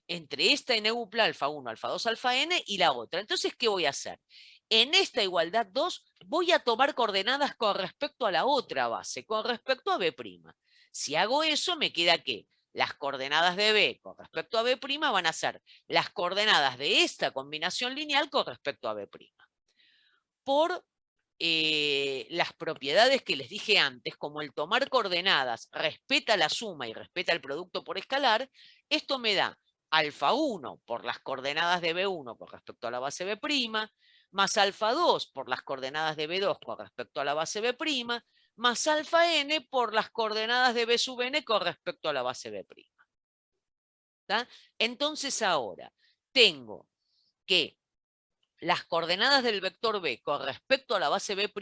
entre esta eneupla alfa 1, alfa 2, alfa n y la otra. Entonces, ¿qué voy a hacer? En esta igualdad 2 voy a tomar coordenadas con respecto a la otra base, con respecto a B'. Si hago eso, me queda ¿qué? las coordenadas de B con respecto a B' van a ser las coordenadas de esta combinación lineal con respecto a B'. Por las propiedades que les dije antes, como el tomar coordenadas respeta la suma y respeta el producto por escalar, esto me da alfa 1 por las coordenadas de B1 con respecto a la base B', más alfa 2 por las coordenadas de B2 con respecto a la base B', más alfa n por las coordenadas de B sub n con respecto a la base B'. ¿Tá? Entonces ahora tengo que las coordenadas del vector B con respecto a la base B'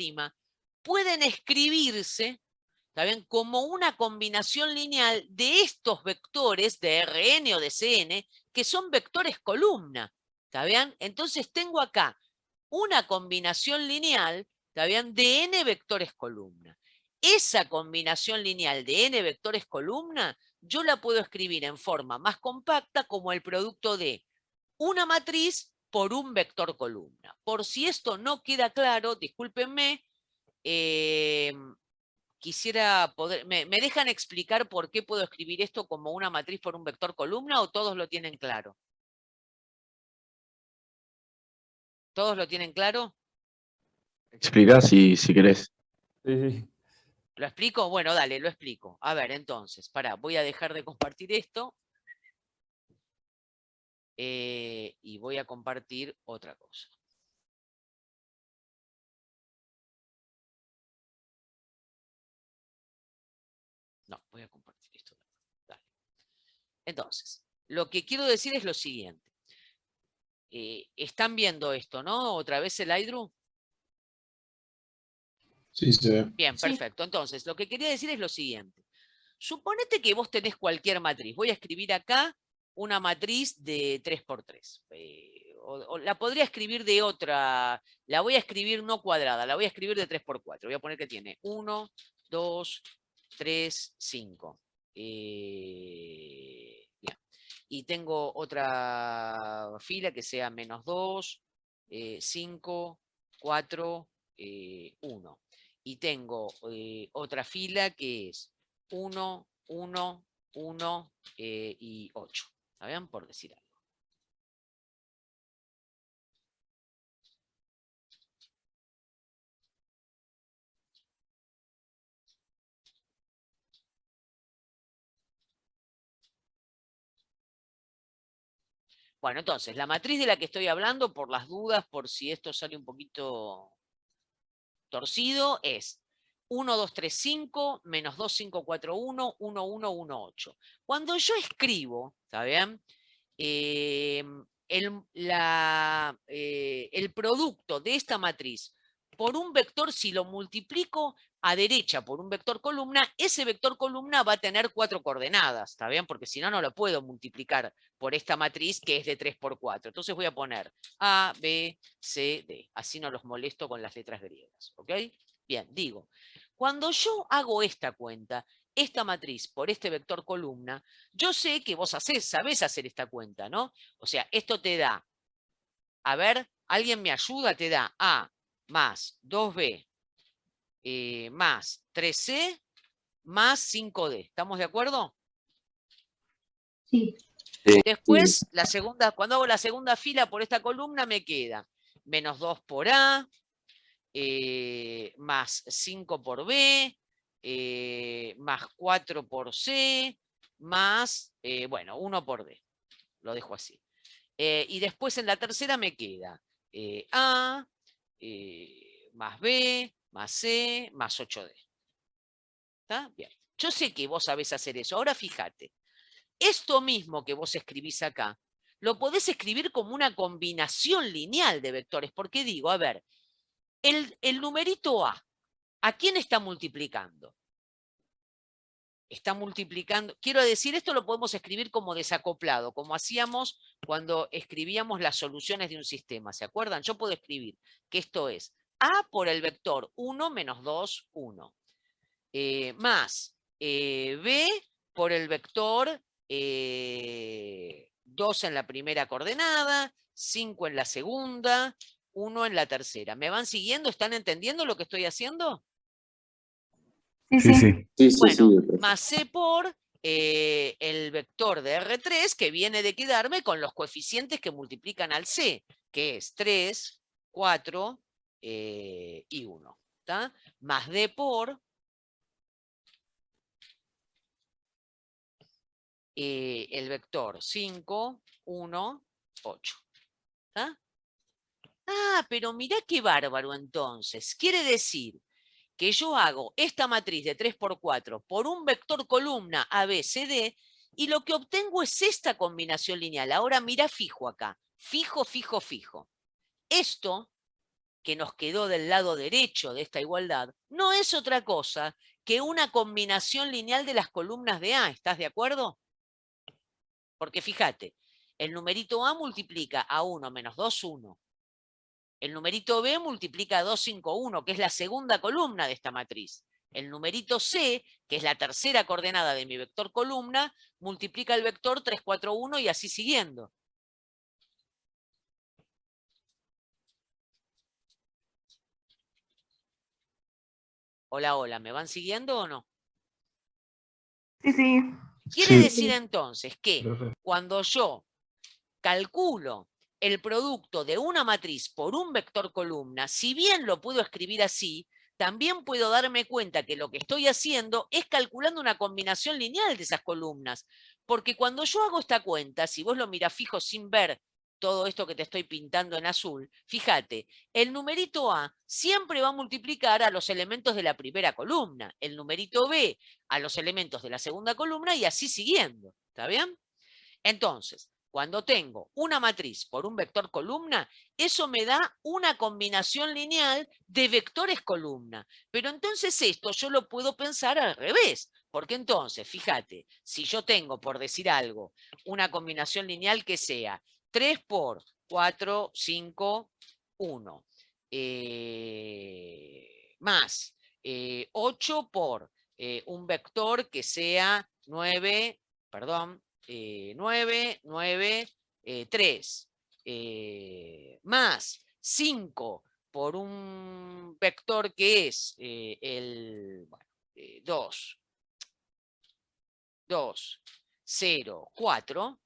pueden escribirse, ¿está bien?, como una combinación lineal de estos vectores de Rn o de Cn, que son vectores columna. ¿Está bien? Entonces tengo acá una combinación lineal, ¿está bien?, de n vectores columna. Esa combinación lineal de n vectores columna, yo la puedo escribir en forma más compacta como el producto de una matriz por un vector columna. Por si esto no queda claro, discúlpenme, quisiera poder... ¿Me dejan explicar por qué puedo escribir esto como una matriz por un vector columna o todos lo tienen claro? ¿Todos lo tienen claro? Explica si querés. Sí. ¿Lo explico? Bueno, dale, lo explico. A ver, entonces, pará, voy a dejar de compartir esto. Y voy a compartir otra cosa. No, voy a compartir esto. Dale. Entonces, lo que quiero decir es lo siguiente. ¿Están viendo esto, no? ¿Otra vez el iDrew? Sí, se ve. Bien, Sí. perfecto. Entonces, lo que quería decir es lo siguiente. Suponete que vos tenés cualquier matriz. Voy a escribir acá una matriz de 3×3. O la podría escribir de otra. La voy a escribir no cuadrada, la voy a escribir de 3×4. Voy a poner que tiene 1, 2, 3, 5. Bien. Y tengo otra fila que sea -2, 5, 4, 1. Y tengo otra fila que es 1, 1, 1 y 8. ¿Está bien? Por decir algo. Bueno, entonces, la matriz de la que estoy hablando, por las dudas, por si esto sale un poquito torcido, es 1, 2, 3, 5, menos 2, 5, 4, 1, 1, 1, 1, 8. Cuando yo escribo, ¿está bien?, el producto de esta matriz por un vector, si lo multiplico a derecha por un vector columna, ese vector columna va a tener 4 coordenadas, ¿está bien? Porque si no, no lo puedo multiplicar por esta matriz que es de 3×4. Entonces voy a poner A, B, C, D. Así no los molesto con las letras griegas, ¿ok? Bien, digo, cuando yo hago esta cuenta, esta matriz por este vector columna, yo sé que vos sabés hacer esta cuenta, ¿no? O sea, esto te da, a ver, ¿alguien me ayuda? Te da A más 2B más 3C más 5D. ¿Estamos de acuerdo? Sí. Después, cuando hago la segunda fila por esta columna me queda -2 por A, más 5 por B, más 4 por C, más, bueno, 1 por D. Lo dejo así. Y después en la tercera me queda A, más B, más C, más 8D. ¿Está? Bien. Yo sé que vos sabés hacer eso. Ahora fíjate. Esto mismo que vos escribís acá, lo podés escribir como una combinación lineal de vectores. Porque digo, a ver, el numerito ¿a quién está multiplicando? Está multiplicando. Quiero decir, esto lo podemos escribir como desacoplado, como hacíamos cuando escribíamos las soluciones de un sistema. ¿Se acuerdan? Yo puedo escribir que esto es A por el vector 1 menos 2, 1. Más B por el vector 2 en la primera coordenada, 5 en la segunda, 1 en la tercera. ¿Me van siguiendo? ¿Están entendiendo lo que estoy haciendo? Sí, sí. Bueno, más C por el vector de R3 que viene de quedarme con los coeficientes que multiplican al C, que es 3, 4 y 1. ¿Tá? Más D por el vector 5, 1, 8. ¿Tá? Ah, pero mirá qué bárbaro entonces. Quiere decir que yo hago esta matriz de 3×4 por un vector columna ABCD y lo que obtengo es esta combinación lineal. Ahora mira fijo acá. Fijo, fijo, fijo. Esto que nos quedó del lado derecho de esta igualdad no es otra cosa que una combinación lineal de las columnas de A. ¿Estás de acuerdo? Porque fíjate, el numerito A multiplica a 1 menos 2, 1. El numerito B multiplica a 2, 5, 1, que es la segunda columna de esta matriz. El numerito C, que es la tercera coordenada de mi vector columna, multiplica el vector 3, 4, 1 y así siguiendo. Hola, hola, ¿me van siguiendo o no? Sí, sí. Quiere decir entonces que cuando yo calculo el producto de una matriz por un vector columna, si bien lo puedo escribir así, también puedo darme cuenta que lo que estoy haciendo es calculando una combinación lineal de esas columnas. Porque cuando yo hago esta cuenta, si vos lo mirás fijo sin ver todo esto que te estoy pintando en azul, fíjate, el numerito A siempre va a multiplicar a los elementos de la primera columna, el numerito B a los elementos de la segunda columna y así siguiendo. ¿Está bien? Entonces, cuando tengo una matriz por un vector columna, eso me da una combinación lineal de vectores columna. Pero entonces esto yo lo puedo pensar al revés. Porque entonces, fíjate, si yo tengo, por decir algo, una combinación lineal que sea 3 por 4, 5, 1, más 8 por un vector que sea 9, perdón, 9, 9, 3, más 5 por un vector que es el 2, 2, 0, 4.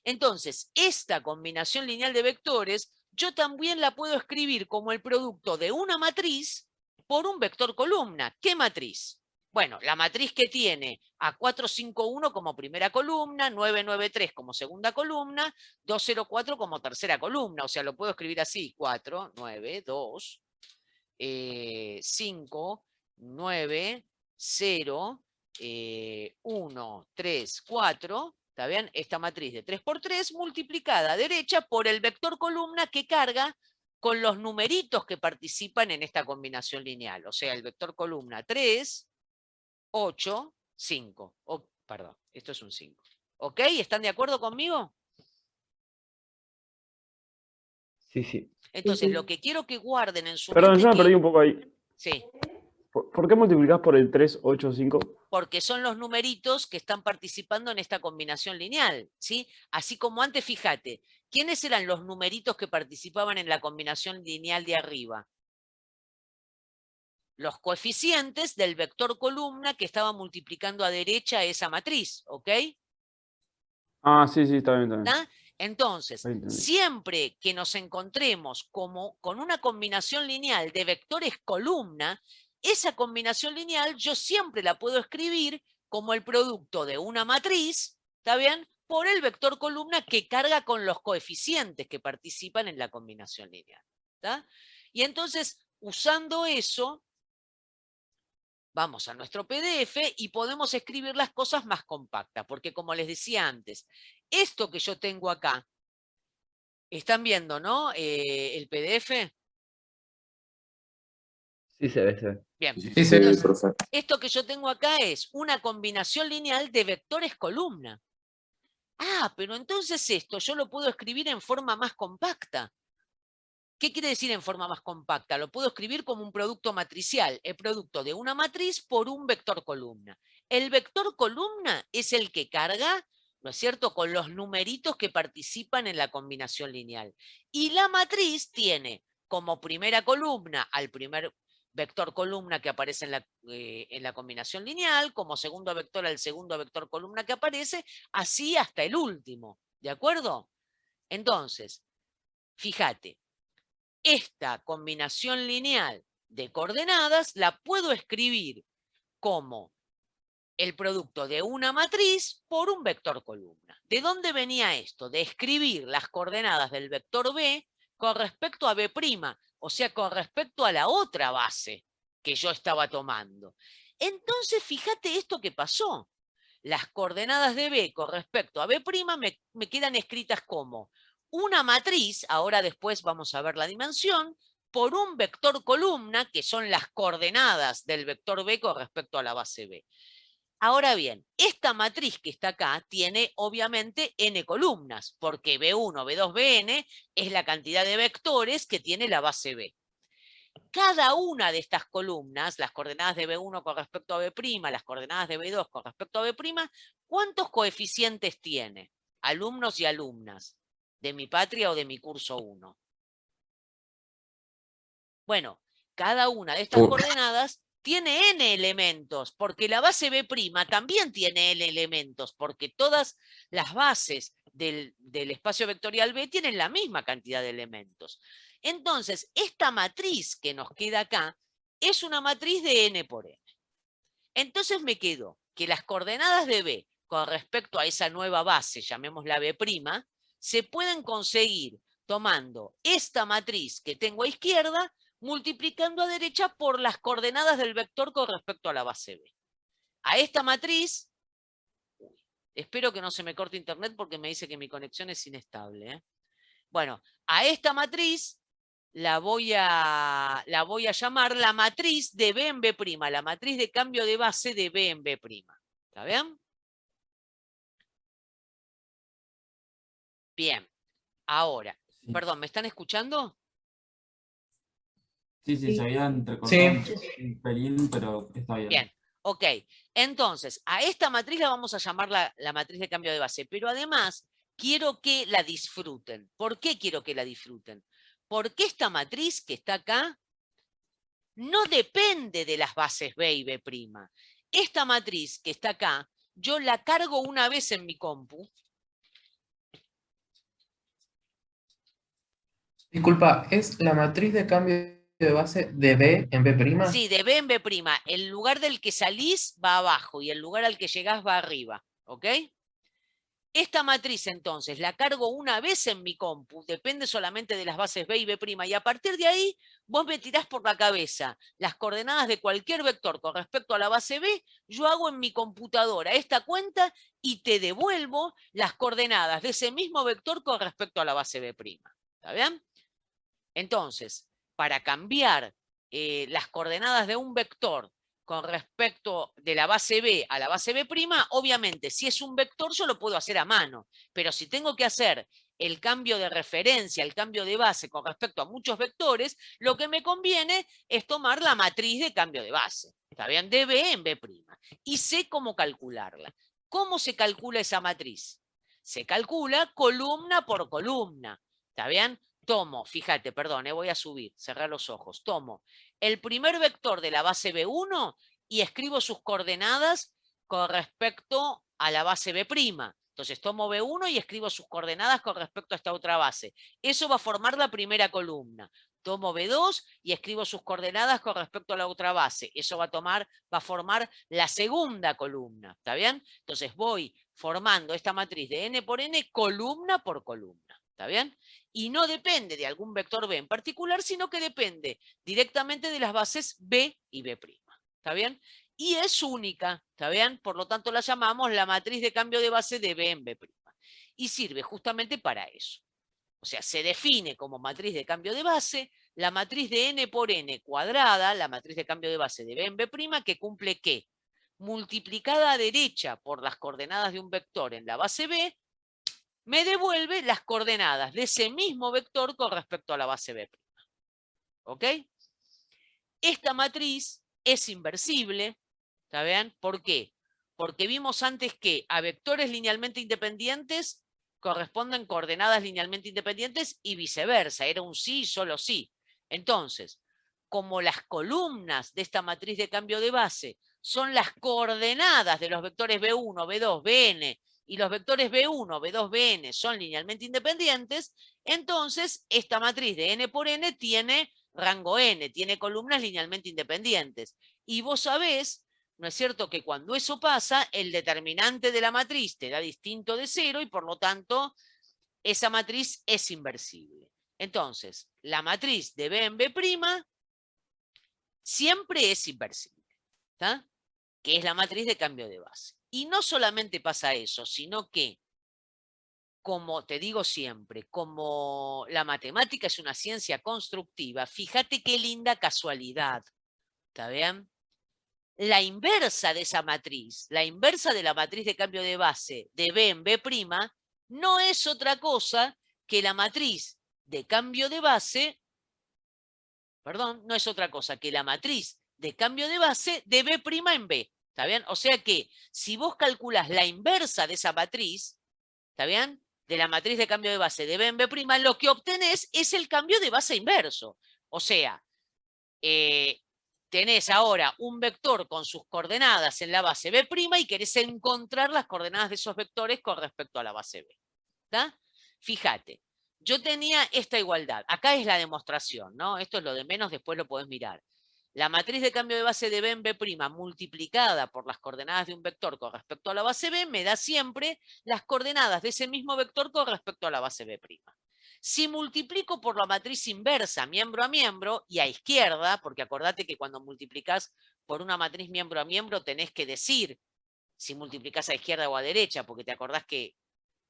Entonces, esta combinación lineal de vectores, yo también la puedo escribir como el producto de una matriz por un vector columna. ¿Qué matriz? Bueno, la matriz que tiene a 4, 5, 1 como primera columna, 9, 9, 3 como segunda columna, 2, 0, 4 como tercera columna. O sea, lo puedo escribir así, 4, 9, 2, 5, 9, 0, 1, 3, 4. ¿Está bien? Esta matriz de 3 por 3 multiplicada a derecha por el vector columna que carga con los numeritos que participan en esta combinación lineal. O sea, el vector columna 3, 8, 5. Oh, perdón, esto es un 5. ¿Ok? ¿Están de acuerdo conmigo? Sí, sí. Entonces, lo que quiero que guarden en su Perdón, mente yo me es que- perdí un poco ahí. Sí. ¿Por qué multiplicás por el 3, 8, 5? Porque son los numeritos que están participando en esta combinación lineal, ¿sí? Así como antes, fíjate, ¿quiénes eran los numeritos que participaban en la combinación lineal de arriba? Los coeficientes del vector columna que estaba multiplicando a derecha esa matriz, ¿ok? Ah, sí, sí, está bien, está bien. ¿Tá? Entonces, Ahí entendí. siempre que nos encontremos con una combinación lineal de vectores columna, esa combinación lineal yo siempre la puedo escribir como el producto de una matriz, ¿está bien? Por el vector columna que carga con los coeficientes que participan en la combinación lineal. ¿Tá? Y entonces, usando eso, vamos a nuestro PDF y podemos escribir las cosas más compactas, porque como les decía antes, esto que yo tengo acá, están viendo, ¿no? El PDF. Sí se ve, se ve. Bien. Sí, se ve, Entonces, profe. esto que yo tengo acá es una combinación lineal de vectores columna. Ah, pero entonces esto yo lo puedo escribir en forma más compacta. ¿Qué quiere decir en forma más compacta? Lo puedo escribir como un producto matricial, el producto de una matriz por un vector columna. El vector columna es el que carga, ¿no es cierto?, con los numeritos que participan en la combinación lineal. Y la matriz tiene como primera columna al primer vector columna que aparece en la combinación lineal, como segundo vector al segundo vector columna que aparece, así hasta el último, ¿de acuerdo? Entonces, fíjate, esta combinación lineal de coordenadas la puedo escribir como el producto de una matriz por un vector columna. ¿De dónde venía esto? De escribir las coordenadas del vector B con respecto a B', o sea, con respecto a la otra base que yo estaba tomando. Entonces, fíjate esto que pasó. Las coordenadas de B con respecto a B' me quedan escritas como una matriz, ahora después vamos a ver la dimensión, por un vector columna, que son las coordenadas del vector B con respecto a la base B. Ahora bien, esta matriz que está acá tiene obviamente n columnas, porque B1, B2, Bn es la cantidad de vectores que tiene la base B. Cada una de estas columnas, las coordenadas de B1 con respecto a B', las coordenadas de B2 con respecto a B', ¿cuántos coeficientes tiene? Alumnos y alumnas, de mi patria o de mi curso 1. Bueno, cada una de estas coordenadas tiene n elementos, porque la base B' también tiene n elementos, porque todas las bases del espacio vectorial B tienen la misma cantidad de elementos. Entonces, esta matriz que nos queda acá es una matriz de n por n. Entonces me quedo que las coordenadas de B con respecto a esa nueva base, llamémosla B', se pueden conseguir tomando esta matriz que tengo a izquierda, multiplicando a derecha por las coordenadas del vector con respecto a la base B. A esta matriz, espero que no se me corte internet porque me dice que mi conexión es inestable. Bueno, a esta matriz la voy a llamar la matriz de B en B', la matriz de cambio de base de B en B'. ¿Está bien? Bien. Ahora, perdón, ¿me están escuchando? Sí, se había entrecortado un pelín, pero está bien. Bien, ok. Entonces, a esta matriz la vamos a llamar la matriz de cambio de base, pero además quiero que la disfruten. ¿Por qué quiero que la disfruten? Porque esta matriz que está acá no depende de las bases B y B'. Esta matriz que está acá, yo la cargo una vez en mi compu. Disculpa, ¿es la matriz de cambio de base de B en B'? Sí, de B en B'. El lugar del que salís va abajo y el lugar al que llegás va arriba. ¿Ok? Esta matriz, entonces, la cargo una vez en mi compu, depende solamente de las bases B y B', y a partir de ahí vos me tirás por la cabeza las coordenadas de cualquier vector con respecto a la base B, yo hago en mi computadora esta cuenta y te devuelvo las coordenadas de ese mismo vector con respecto a la base B'. ¿Está bien? Entonces, para cambiar las coordenadas de un vector con respecto de la base B a la base B', obviamente, si es un vector yo lo puedo hacer a mano, pero si tengo que hacer el cambio de referencia, el cambio de base con respecto a muchos vectores, lo que me conviene es tomar la matriz de cambio de base, ¿está bien? De B en B'. Y sé cómo calcularla. ¿Cómo se calcula esa matriz? Se calcula columna por columna, ¿está bien? Tomo, fíjate, perdón, voy a subir, cerrar los ojos. Tomo el primer vector de la base B1 y escribo sus coordenadas con respecto a la base B'. Entonces tomo B1 y escribo sus coordenadas con respecto a esta otra base. Eso va a formar la primera columna. Tomo B2 y escribo sus coordenadas con respecto a la otra base. Eso va a formar la segunda columna. ¿Está bien? Entonces voy formando esta matriz de n por n columna por columna. ¿Está bien? Y no depende de algún vector B en particular, sino que depende directamente de las bases B y B'. ¿Está bien? Y es única, ¿está bien? Por lo tanto la llamamos la matriz de cambio de base de B en B'. Y sirve justamente para eso. O sea, se define como matriz de cambio de base la matriz de n por n cuadrada, la matriz de cambio de base de B en B', que cumple ¿qué? Multiplicada a derecha por las coordenadas de un vector en la base B, me devuelve las coordenadas de ese mismo vector con respecto a la base B'. ¿Ok? Esta matriz es inversible, ¿está bien? ¿Por qué? Porque vimos antes que a vectores linealmente independientes corresponden coordenadas linealmente independientes y viceversa. Era un sí, solo sí. Entonces, como las columnas de esta matriz de cambio de base son las coordenadas de los vectores B1, B2, Bn, y los vectores B1, B2, Bn son linealmente independientes, entonces esta matriz de n por n tiene rango n, tiene columnas linealmente independientes. Y vos sabés, ¿no es cierto?, que cuando eso pasa, el determinante de la matriz te da distinto de 0 y por lo tanto esa matriz es inversible. Entonces, la matriz de B en B' siempre es inversible, ¿tá? Que es la matriz de cambio de base. Y no solamente pasa eso, sino que, como te digo siempre, como la matemática es una ciencia constructiva, fíjate qué linda casualidad, ¿está bien? La inversa de esa matriz, la inversa de la matriz de cambio de base de B en B', no es otra cosa que la matriz de cambio de base, perdón, no es otra cosa que la matriz de cambio de base de B' en B, ¿está bien? O sea que si vos calculás la inversa de esa matriz, ¿está bien?, de la matriz de cambio de base de B en B', lo que obtenés es el cambio de base inverso. O sea, tenés ahora un vector con sus coordenadas en la base B' y querés encontrar las coordenadas de esos vectores con respecto a la base B. ¿Está? Fíjate, yo tenía esta igualdad. Acá es la demostración, ¿no? Esto es lo de menos, después lo podés mirar. La matriz de cambio de base de B en B' multiplicada por las coordenadas de un vector con respecto a la base B me da siempre las coordenadas de ese mismo vector con respecto a la base B'. Si multiplico por la matriz inversa miembro a miembro y a izquierda, porque acordate que cuando multiplicás por una matriz miembro a miembro tenés que decir si multiplicás a izquierda o a derecha, porque te acordás que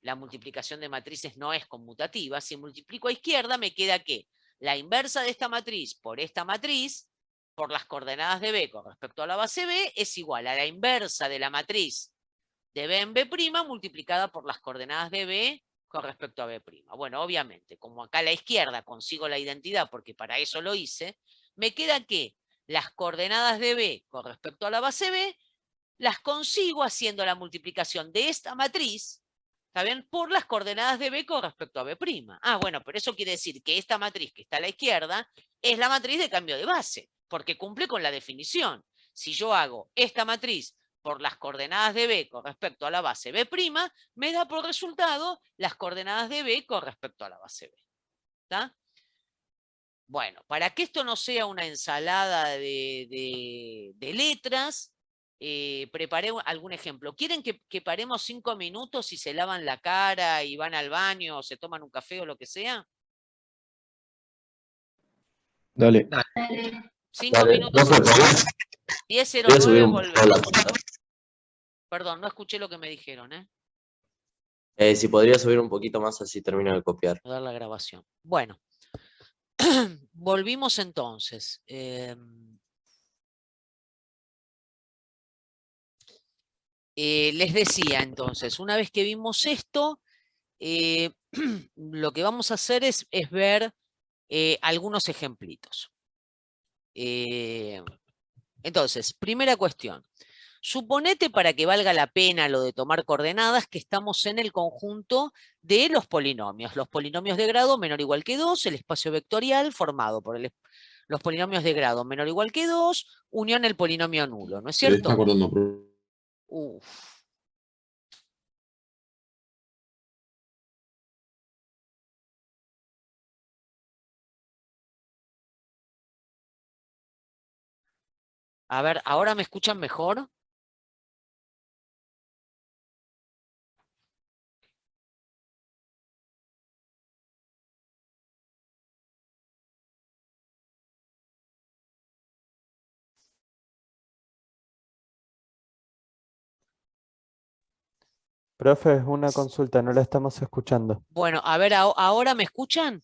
la multiplicación de matrices no es conmutativa. Si multiplico a izquierda me queda que la inversa de esta matriz por esta matriz, por las coordenadas de B con respecto a la base B, es igual a la inversa de la matriz de B en B' multiplicada por las coordenadas de B con respecto a B'. Bueno, obviamente, como acá a la izquierda consigo la identidad, porque para eso lo hice, me queda que las coordenadas de B con respecto a la base B las consigo haciendo la multiplicación de esta matriz, ¿está bien?, por las coordenadas de B con respecto a B'. Ah, bueno, pero eso quiere decir que esta matriz que está a la izquierda es la matriz de cambio de base, porque cumple con la definición. Si yo hago esta matriz por las coordenadas de B con respecto a la base B', me da por resultado las coordenadas de B con respecto a la base B. ¿Está? Bueno, para que esto no sea una ensalada de letras, preparé algún ejemplo. ¿Quieren que paremos 5 minutos y se lavan la cara y van al baño o se toman un café o lo que sea? Dale. 5 minutos. 10:09 volvemos. Perdón, no escuché lo que me dijeron, Si podría subir un poquito más, así termino de copiar. Voy a dar la grabación. Bueno, volvimos entonces. Les decía entonces, una vez que vimos esto, lo que vamos a hacer es ver algunos ejemplitos. Entonces, primera cuestión. Suponete, para que valga la pena lo de tomar coordenadas, que estamos en el conjunto de los polinomios de grado menor o igual que 2, el espacio vectorial formado por los polinomios de grado menor o igual que 2, unión el polinomio nulo, ¿no es Se cierto? está acordando, profe. Uf. A ver, ¿ahora me escuchan mejor? Profe, es una consulta, no la estamos escuchando. Bueno, a ver, ¿ahora me escuchan?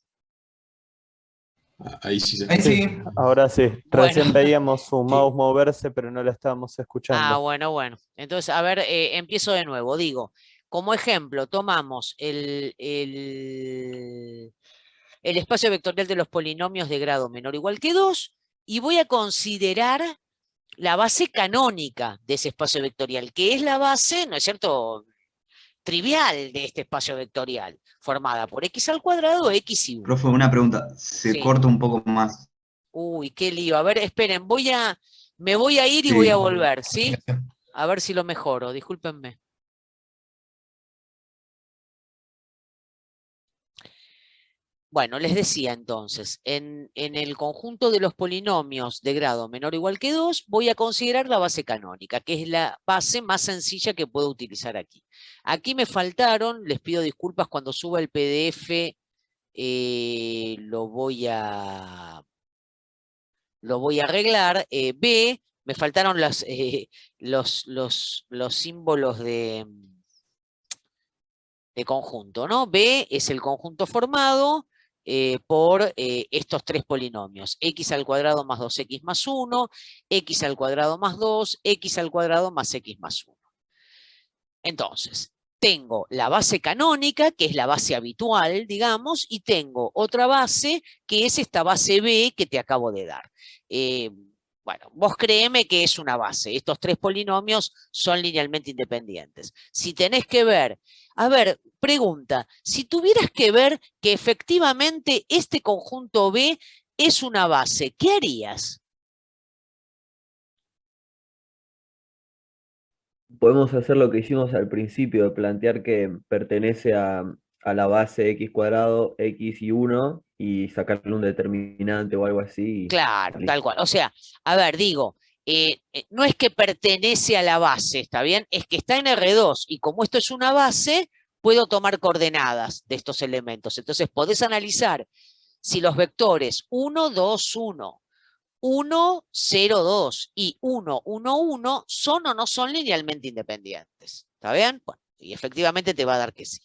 Ahí sí se Ahí sí. Ahora sí. Recién veíamos su mouse moverse, pero no la estábamos escuchando. Ah, bueno. Entonces, a ver, empiezo de nuevo. Digo, como ejemplo, tomamos el espacio vectorial de los polinomios de grado menor o igual que 2 y voy a considerar la base canónica de ese espacio vectorial, que es la base, ¿no es cierto?, trivial de este espacio vectorial, formada por x² x y 1. Profe, una pregunta. Se corta un poco más. Uy, qué lío. A ver, esperen, me voy a ir y voy a volver, ¿sí? A ver si lo mejoro, discúlpenme. Bueno, les decía entonces, en el conjunto de los polinomios de grado menor o igual que 2, voy a considerar la base canónica, que es la base más sencilla que puedo utilizar aquí. Aquí me faltaron, les pido disculpas cuando suba el PDF, lo voy a arreglar. B, me faltaron los símbolos de conjunto, ¿no? B es el conjunto formado por estos tres polinomios, x al cuadrado más 2x más 1, x al cuadrado más 2, x al cuadrado más x más 1. Entonces, tengo la base canónica, que es la base habitual, digamos, y tengo otra base, que es esta base B que te acabo de dar. Bueno, vos créeme que es una base. Estos tres polinomios son linealmente independientes. Si tenés que ver, a ver, pregunta, si tuvieras que ver que efectivamente este conjunto B es una base, ¿qué harías? Podemos hacer lo que hicimos al principio, de plantear que pertenece a la base x cuadrado, x y 1, y sacarle un determinante o algo así. Claro, listo. tal cual. O sea, a ver, digo, no es que pertenece a la base, ¿está bien? Es que está en R2 y como esto es una base, puedo tomar coordenadas de estos elementos. Entonces podés analizar si los vectores 1, 2, 1, 1, 0, 2 y 1, 1, 1 son o no son linealmente independientes. ¿Está bien? Bueno, y efectivamente te va a dar que sí.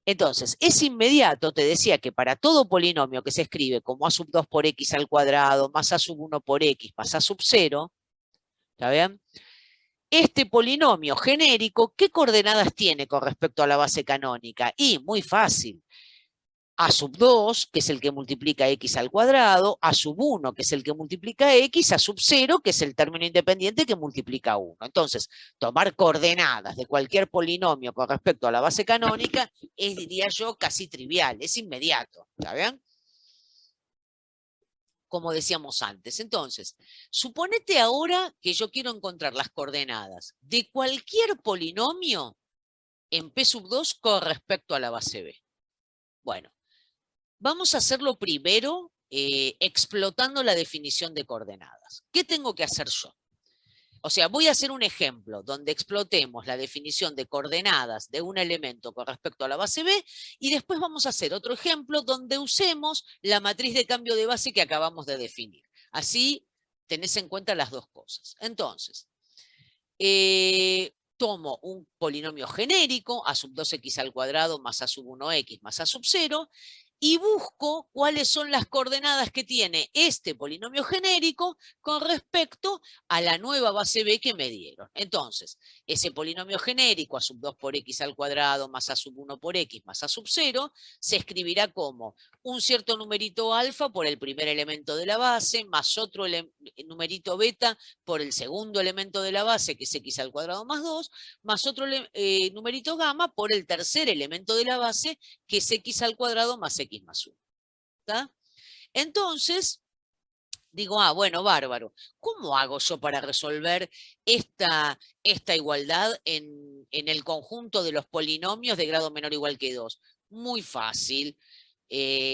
Entonces, es inmediato, te decía que para todo polinomio que se escribe como a sub 2 por x al cuadrado, más a sub 1 por x, más a sub 0, ¿está bien? Este polinomio genérico, ¿qué coordenadas tiene con respecto a la base canónica? Y muy fácil. A sub 2, que es el que multiplica x al cuadrado, a sub 1, que es el que multiplica x, a sub 0, que es el término independiente que multiplica 1. Entonces, tomar coordenadas de cualquier polinomio con respecto a la base canónica es, diría yo, casi trivial, es inmediato, ¿está bien? Como decíamos antes. Entonces, suponete ahora que yo quiero encontrar las coordenadas de cualquier polinomio en P sub 2 con respecto a la base B. Bueno, vamos a hacerlo primero explotando la definición de coordenadas. ¿Qué tengo que hacer yo? O sea, voy a hacer un ejemplo donde explotemos la definición de coordenadas de un elemento con respecto a la base B y después vamos a hacer otro ejemplo donde usemos la matriz de cambio de base que acabamos de definir. Así tenés en cuenta las dos cosas. Entonces, tomo un polinomio genérico, a sub 2x al cuadrado más a sub 1x más a sub 0, y busco cuáles son las coordenadas que tiene este polinomio genérico con respecto a la nueva base B que me dieron. Entonces, ese polinomio genérico a sub 2 por x al cuadrado más a sub 1 por x más a sub 0 se escribirá como un cierto numerito alfa por el primer elemento de la base más otro numerito beta por el segundo elemento de la base, que es x al cuadrado más 2, más otro numerito gamma por el tercer elemento de la base, que es x al cuadrado más x más 1. ¿Está? Entonces, digo, bueno, bárbaro. ¿Cómo hago yo para resolver esta igualdad en el conjunto de los polinomios de grado menor o igual que 2? Muy fácil.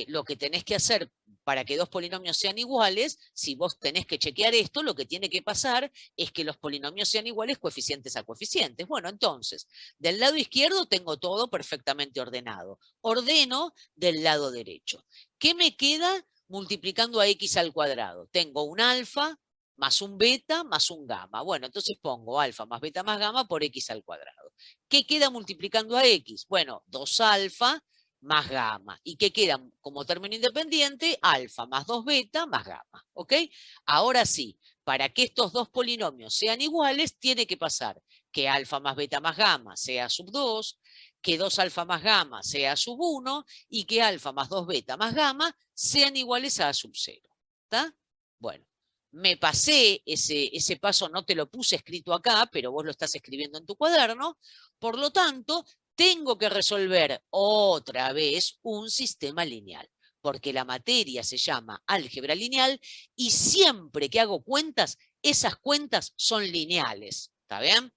Lo que tenés que hacer para que dos polinomios sean iguales, si vos tenés que chequear esto, lo que tiene que pasar es que los polinomios sean iguales coeficientes a coeficientes. Bueno, entonces, del lado izquierdo tengo todo perfectamente ordenado. Ordeno del lado derecho. ¿Qué me queda multiplicando a x al cuadrado? Tengo un alfa más un beta más un gamma. Bueno, entonces pongo alfa más beta más gamma por x al cuadrado. ¿Qué queda multiplicando a x? Bueno, 2 alfa más gamma. ¿Y qué queda como término independiente? Alfa más 2 beta más gamma. ¿Ok? Ahora sí, para que estos dos polinomios sean iguales, tiene que pasar que alfa más beta más gamma sea sub 2, que 2 alfa más gamma sea sub 1 y que alfa más 2 beta más gamma sean iguales a sub 0. ¿Está? Bueno, me pasé ese paso, no te lo puse escrito acá, pero vos lo estás escribiendo en tu cuaderno. Por lo tanto, tengo que resolver otra vez un sistema lineal. porque la materia se llama álgebra lineal y siempre que hago cuentas, esas cuentas son lineales. ¿Está bien?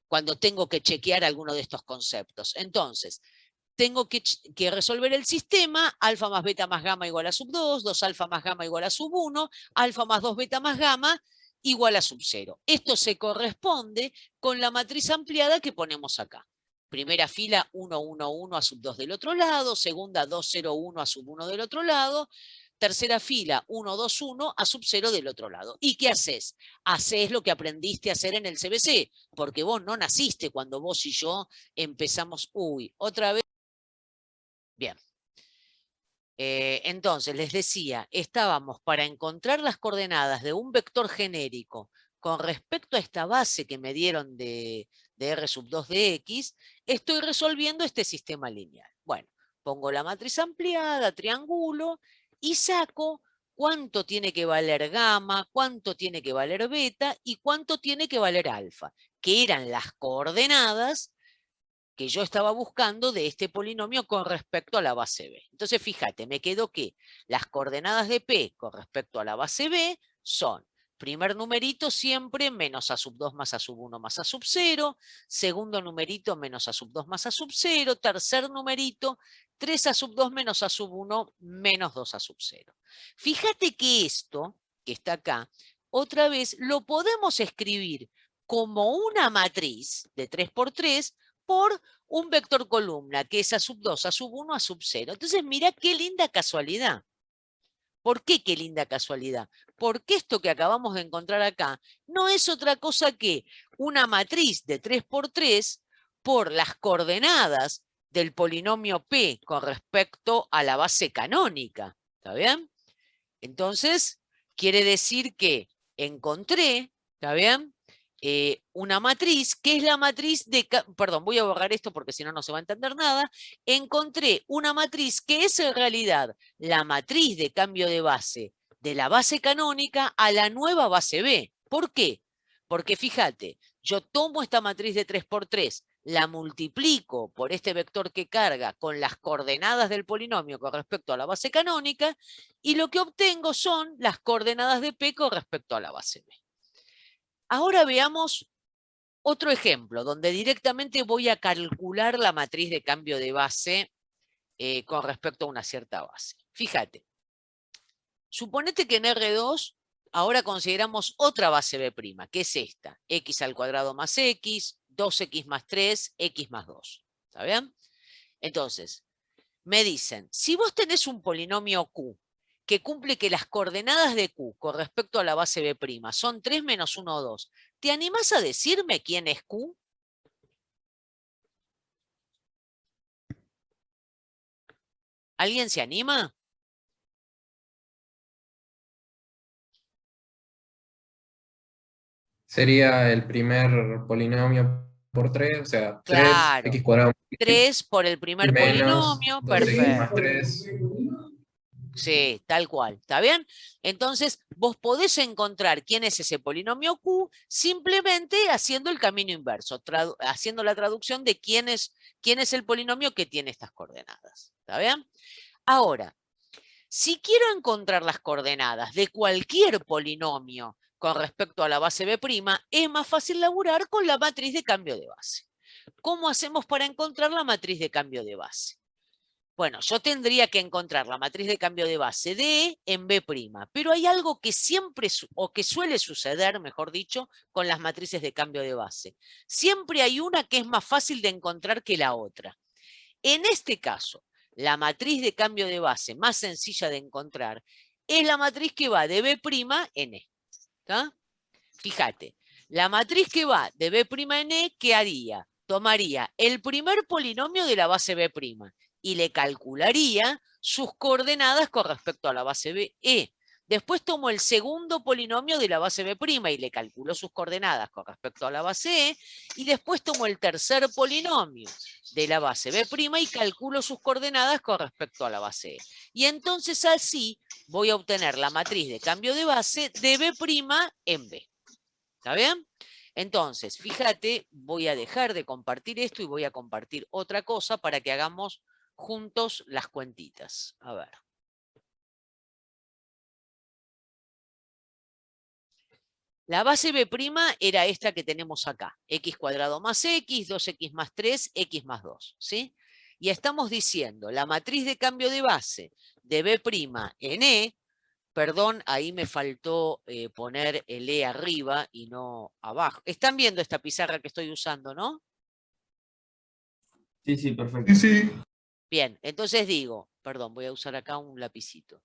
Cuando tengo que chequear alguno de estos conceptos. Entonces, tengo que resolver el sistema, alfa más beta más gamma igual a sub 2, 2 alfa más gamma igual a sub 1, alfa más 2 beta más gamma igual a sub 0. Esto se corresponde con la matriz ampliada que ponemos acá. Primera fila 1, 1, 1 a sub 2 del otro lado, segunda 2, 0, 1 a sub 1 del otro lado, tercera fila 1, 2, 1 a sub 0 del otro lado. ¿Y qué haces? Haces lo que aprendiste a hacer en el CBC, porque vos no naciste cuando vos y yo empezamos. Uy, otra vez. Bien. Entonces, les decía, estábamos para encontrar las coordenadas de un vector genérico con respecto a esta base que me dieron de R sub 2 de X, estoy resolviendo este sistema lineal. Bueno, pongo la matriz ampliada, triangulo, y saco cuánto tiene que valer gamma, cuánto tiene que valer beta y cuánto tiene que valer alfa, que eran las coordenadas que yo estaba buscando de este polinomio con respecto a la base B. Entonces, fíjate, me quedó que las coordenadas de P con respecto a la base B son, primer numerito siempre menos a sub 2 más a sub 1 más a sub 0, segundo numerito menos a sub 2 más a sub 0, tercer numerito 3 a sub 2 menos a sub 1 menos 2 a sub 0. Fíjate que esto, que está acá, otra vez lo podemos escribir como una matriz de 3 por 3 por un vector columna, que es a sub 2, a sub 1, a sub 0. Entonces, mira qué linda casualidad. ¿Por qué qué linda casualidad? Porque esto que acabamos de encontrar acá no es otra cosa que una matriz de 3 por 3 por las coordenadas del polinomio P con respecto a la base canónica. ¿Está bien? Entonces, quiere decir que encontré, ¿está bien?, una matriz, que es la matriz de... Perdón, voy a borrar esto porque si no, no se va a entender nada. Encontré una matriz que es en realidad la matriz de cambio de base de la base canónica a la nueva base B. ¿Por qué? Porque fíjate, yo tomo esta matriz de 3 por 3, la multiplico por este vector que carga con las coordenadas del polinomio con respecto a la base canónica, y lo que obtengo son las coordenadas de P con respecto a la base B. Ahora veamos otro ejemplo, donde directamente voy a calcular la matriz de cambio de base con respecto a una cierta base. Fíjate, suponete que en R2 ahora consideramos otra base B', que es esta, x al cuadrado más x, 2x más 3, x más 2. ¿Está bien? Entonces, me dicen, si vos tenés un polinomio Q, que cumple que las coordenadas de Q con respecto a la base B' son 3 menos 1, 2, ¿te animás a decirme quién es Q? ¿Alguien se anima? Sería el primer polinomio por 3, o sea, Claro. 3x cuadrado 3 por el primer menos polinomio, 2x más perfecto. 3. Sí, tal cual, ¿está bien? Entonces, vos podés encontrar quién es ese polinomio Q simplemente haciendo el camino inverso, haciendo la traducción de quién es el polinomio que tiene estas coordenadas. ¿Está bien? Ahora, si quiero encontrar las coordenadas de cualquier polinomio con respecto a la base B', es más fácil laburar con la matriz de cambio de base. ¿Cómo hacemos para encontrar la matriz de cambio de base? Bueno, yo tendría que encontrar la matriz de cambio de base de E en B', pero hay algo que siempre, o que suele suceder, mejor dicho, con las matrices de cambio de base. Siempre hay una que es más fácil de encontrar que la otra. En este caso, la matriz de cambio de base más sencilla de encontrar es la matriz que va de B' en E. ¿Está? Fíjate, la matriz que va de B' en E, ¿qué haría? Tomaría el primer polinomio de la base B' y le calcularía sus coordenadas con respecto a la base B, E. Después tomo el segundo polinomio de la base B' y le calculo sus coordenadas con respecto a la base E, y después tomo el tercer polinomio de la base B' y calculo sus coordenadas con respecto a la base E. Y entonces así voy a obtener la matriz de cambio de base de B' en B. ¿Está bien? Entonces, fíjate, voy a dejar de compartir esto y voy a compartir otra cosa para que hagamos juntos las cuentitas. A ver. La base B' era esta que tenemos acá. X cuadrado más X, 2X más 3, X más 2. ¿Sí? Y estamos diciendo, la matriz de cambio de base de B' en E, perdón, ahí me faltó poner el E arriba y no abajo. Están viendo esta pizarra que estoy usando, ¿no? Sí, sí, perfecto. Sí. Bien, entonces digo, perdón, voy a usar acá un lapicito.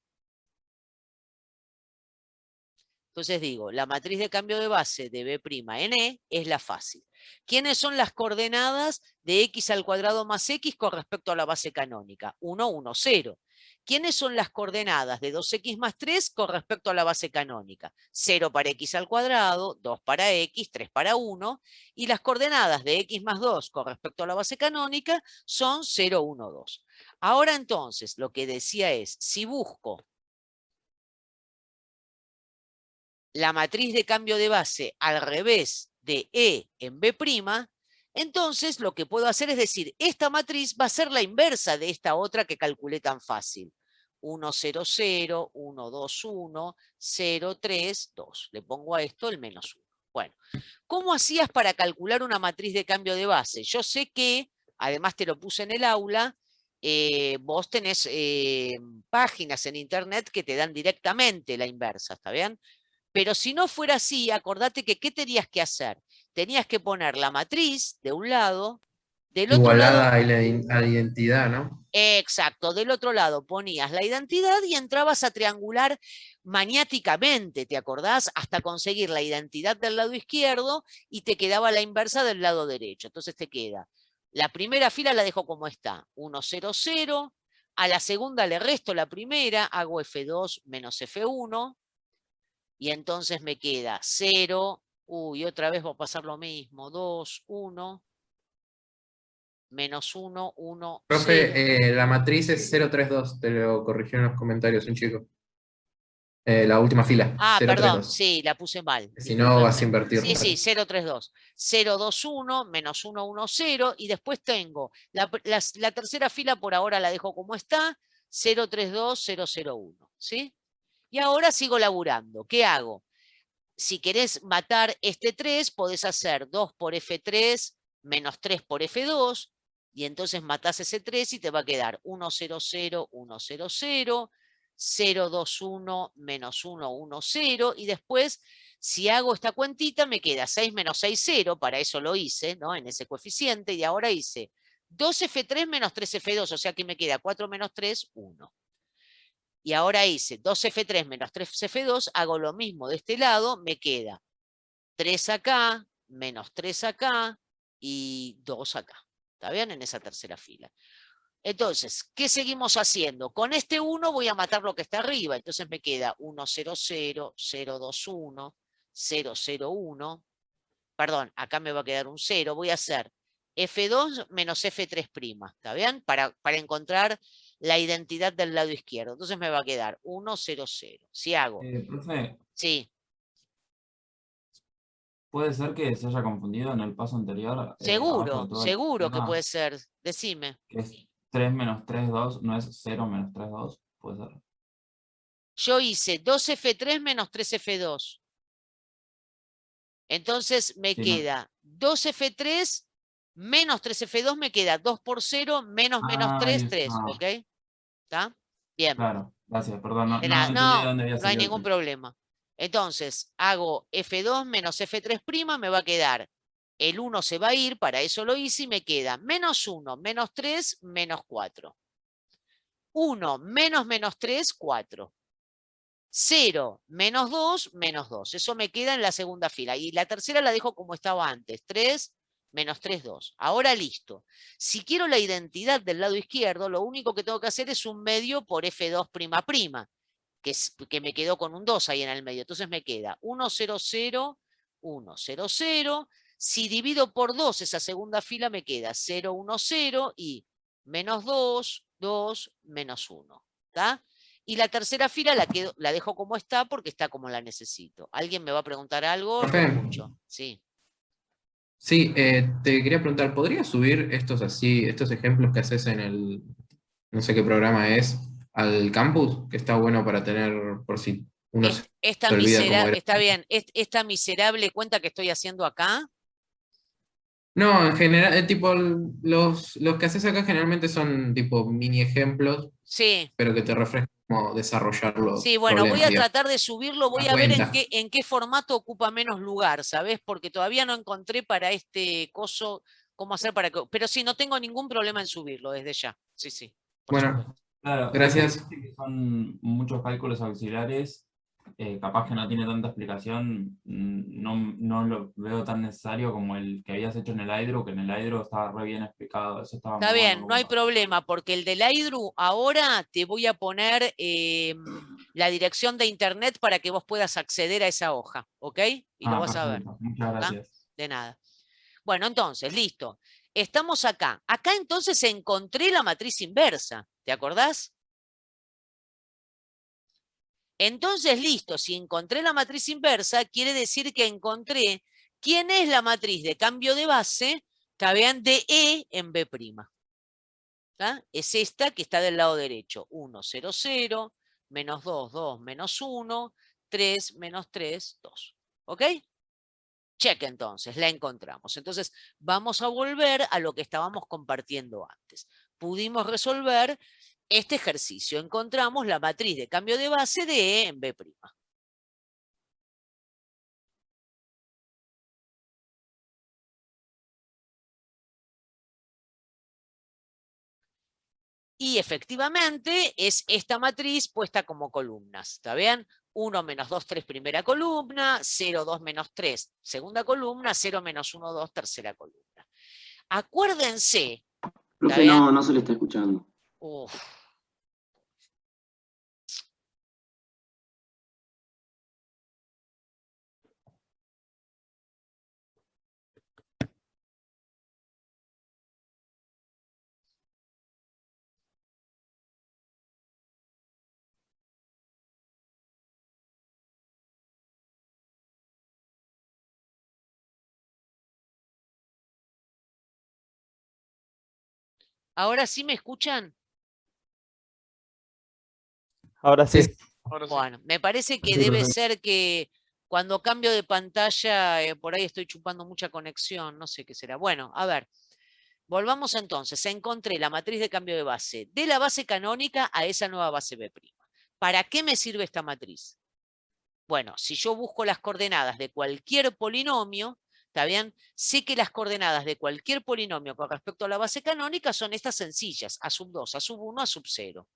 Entonces digo, la matriz de cambio de base de B' en E es la fácil. ¿Quiénes son las coordenadas de X al cuadrado más X con respecto a la base canónica? 1, 1, 0. ¿Quiénes son las coordenadas de 2X más 3 con respecto a la base canónica? 0 para X al cuadrado, 2 para X, 3 para 1. Y las coordenadas de X más 2 con respecto a la base canónica son 0, 1, 2. Ahora entonces, lo que decía es, si busco la matriz de cambio de base al revés de E en B', entonces lo que puedo hacer es decir, esta matriz va a ser la inversa de esta otra que calculé tan fácil. 1, 0, 0, 1, 2, 1, 0, 3, 2. Le pongo a esto el menos 1. Bueno, ¿cómo hacías para calcular una matriz de cambio de base? Yo sé que, además te lo puse en el aula, vos tenés páginas en internet que te dan directamente la inversa, ¿está bien? Pero si no fuera así, acordate que ¿qué tenías que hacer? Tenías que poner la matriz de un lado, del otro lado... Igualada a la identidad, ¿no? Exacto, del otro lado ponías la identidad y entrabas a triangular maniáticamente, ¿te acordás? Hasta conseguir la identidad del lado izquierdo y te quedaba la inversa del lado derecho. Entonces te queda, la primera fila la dejo como está, 1, 0, 0. A la segunda le resto la primera, hago F2 menos F1. Y entonces me queda 0, uy, otra vez va a pasar lo mismo, 2, 1, menos 1, 1, Profe, 0. la matriz es 032, te lo corrigió en los comentarios un chico. La última fila, Ah, 032. perdón, sí, la puse mal. Si no, vas a invertir. Sí, sí, 032. 021, menos 1, 1, 0. Y después tengo la tercera fila, por ahora la dejo como está, 032, 001. ¿Sí? Y ahora sigo laburando. ¿Qué hago? Si querés matar este 3, podés hacer 2 por F3 menos 3 por F2, y entonces matás ese 3 y te va a quedar 1, 0, 0, 1, 0, 0, 0, 2, 1, menos 1, 1, 0, y después, si hago esta cuentita, me queda 6 menos 6, 0, para eso lo hice, ¿no? En ese coeficiente, y ahora hice 2F3 menos 3F2, o sea que me queda 4 menos 3, 1. Y ahora hice 2F3 menos 3F2, hago lo mismo de este lado, me queda 3 acá, menos 3 acá y 2 acá. ¿Está bien? En esa tercera fila. Entonces, ¿qué seguimos haciendo? Con este 1 voy a matar lo que está arriba. Entonces me queda 1, 0, 0, 0, 2, 1, 0, 0, 1. Perdón, acá me va a quedar un 0. Voy a hacer F2 menos F3'. ¿Está bien? Para encontrar la identidad del lado izquierdo. Entonces me va a quedar 1, 0, 0. Si hago... Profe, Sí. ¿puede ser que se haya confundido en el paso anterior? Abajo Seguro, de todo el seguro que tema, puede ser. Decime. que es 3 menos 3, 2, ¿no es 0 menos 3, 2? Puede ser. Yo hice 2F3 menos 3F2. Entonces me Sí, no. queda 2F3 menos 3F2, me queda 2 por 0 menos menos 3, 3. ¿Ok? ¿Está? Bien. Claro, gracias, perdón, no, De no nada. entendí de No, dónde había no hay salido el ningún tema. problema. Entonces, hago F2 menos F3', me va a quedar, el 1 se va a ir, para eso lo hice, y me queda menos 1, menos 3, menos 4. 1 menos menos 3, 4. 0 menos 2, menos 2. Eso me queda en la segunda fila. Y la tercera la dejo como estaba antes. 3 menos 3, 2. Ahora listo. Si quiero la identidad del lado izquierdo, lo único que tengo que ha'er es un medio por F2', que me quedó con un 2 ahí en el medio. Entonces me queda 1, 0, 0, 1, 0, 0. Si divido por 2 esa segunda fila, me queda 0, 1, 0 y menos 2, 2, menos 1. ¿Está? Y la tercera fila la dejo como está porque está como la necesito. ¿Alguien me va a preguntar algo? Lo escucho. Sí. Sí, te quería preguntar, ¿podrías subir estos ejemplos que haces en el, no sé qué programa es, al campus? Que está bueno para tener, por si uno se Esta olvida cómo miserable, era. está bien, esta miserable cuenta que estoy haciendo acá. No, en general, tipo, los que haces acá generalmente son tipo mini ejemplos, Sí, pero que te refrescan cómo desarrollar los sí, bueno, voy problemas, a digamos. tratar de subirlo, voy La a ver cuenta. en qué formato ocupa menos lugar, ¿sabes? Porque todavía no encontré para este coso cómo hacer para que... Pero sí, no tengo ningún problema en subirlo desde ya. Sí, sí, por Bueno, supuesto. Claro, gracias. que son muchos cálculos auxiliares, capaz que no tiene tanta explicación, no lo veo tan necesario como el que habías hecho en el Hydro, que en el Hydro estaba re bien explicado, eso estaba Está muy bueno. bien, no hay problema, porque el del Aidru, ahora te voy a poner la dirección de internet para que vos puedas acceder a esa hoja, ¿ok? Y lo vas a ver. Perfecto, muchas ¿tá? gracias. De nada. Bueno, entonces, listo. Estamos acá. Acá entonces encontré la matriz inversa, ¿te acordás? Entonces, listo, si encontré la matriz inversa, quiere decir que encontré quién es la matriz de cambio de base, ¿está bien? De E en B'. ¿Tá? Es esta que está del lado derecho. 1, 0, 0, menos 2, 2, menos 1, 3, menos 3, 2. ¿Ok? Check entonces, la encontramos. Entonces, vamos a volver a lo que estábamos compartiendo antes. Pudimos resolver este ejercicio. Encontramos la matriz de cambio de base de E en B'. Y efectivamente es esta matriz puesta como columnas, ¿está bien? 1, menos 2, 3, primera columna, 0, 2, menos 3, segunda columna, 0, menos 1, 2, tercera columna. Acuérdense, ¿está Profe, bien? no se le está escuchando. Uf. ¿Ahora sí me escuchan? Ahora sí. Bueno, me parece que Sí, debe profe. ser que cuando cambio de pantalla, por ahí estoy chupando mucha conexión, no sé qué será. Bueno, a ver, volvamos entonces. Encontré la matriz de cambio de base de la base canónica a esa nueva base B'. ¿Para qué me sirve esta matriz? Bueno, si yo busco las coordenadas de cualquier polinomio, ¿está bien? Sé que las coordenadas de cualquier polinomio con respecto a la base canónica son estas sencillas, a sub 2, a sub 1, a sub 0.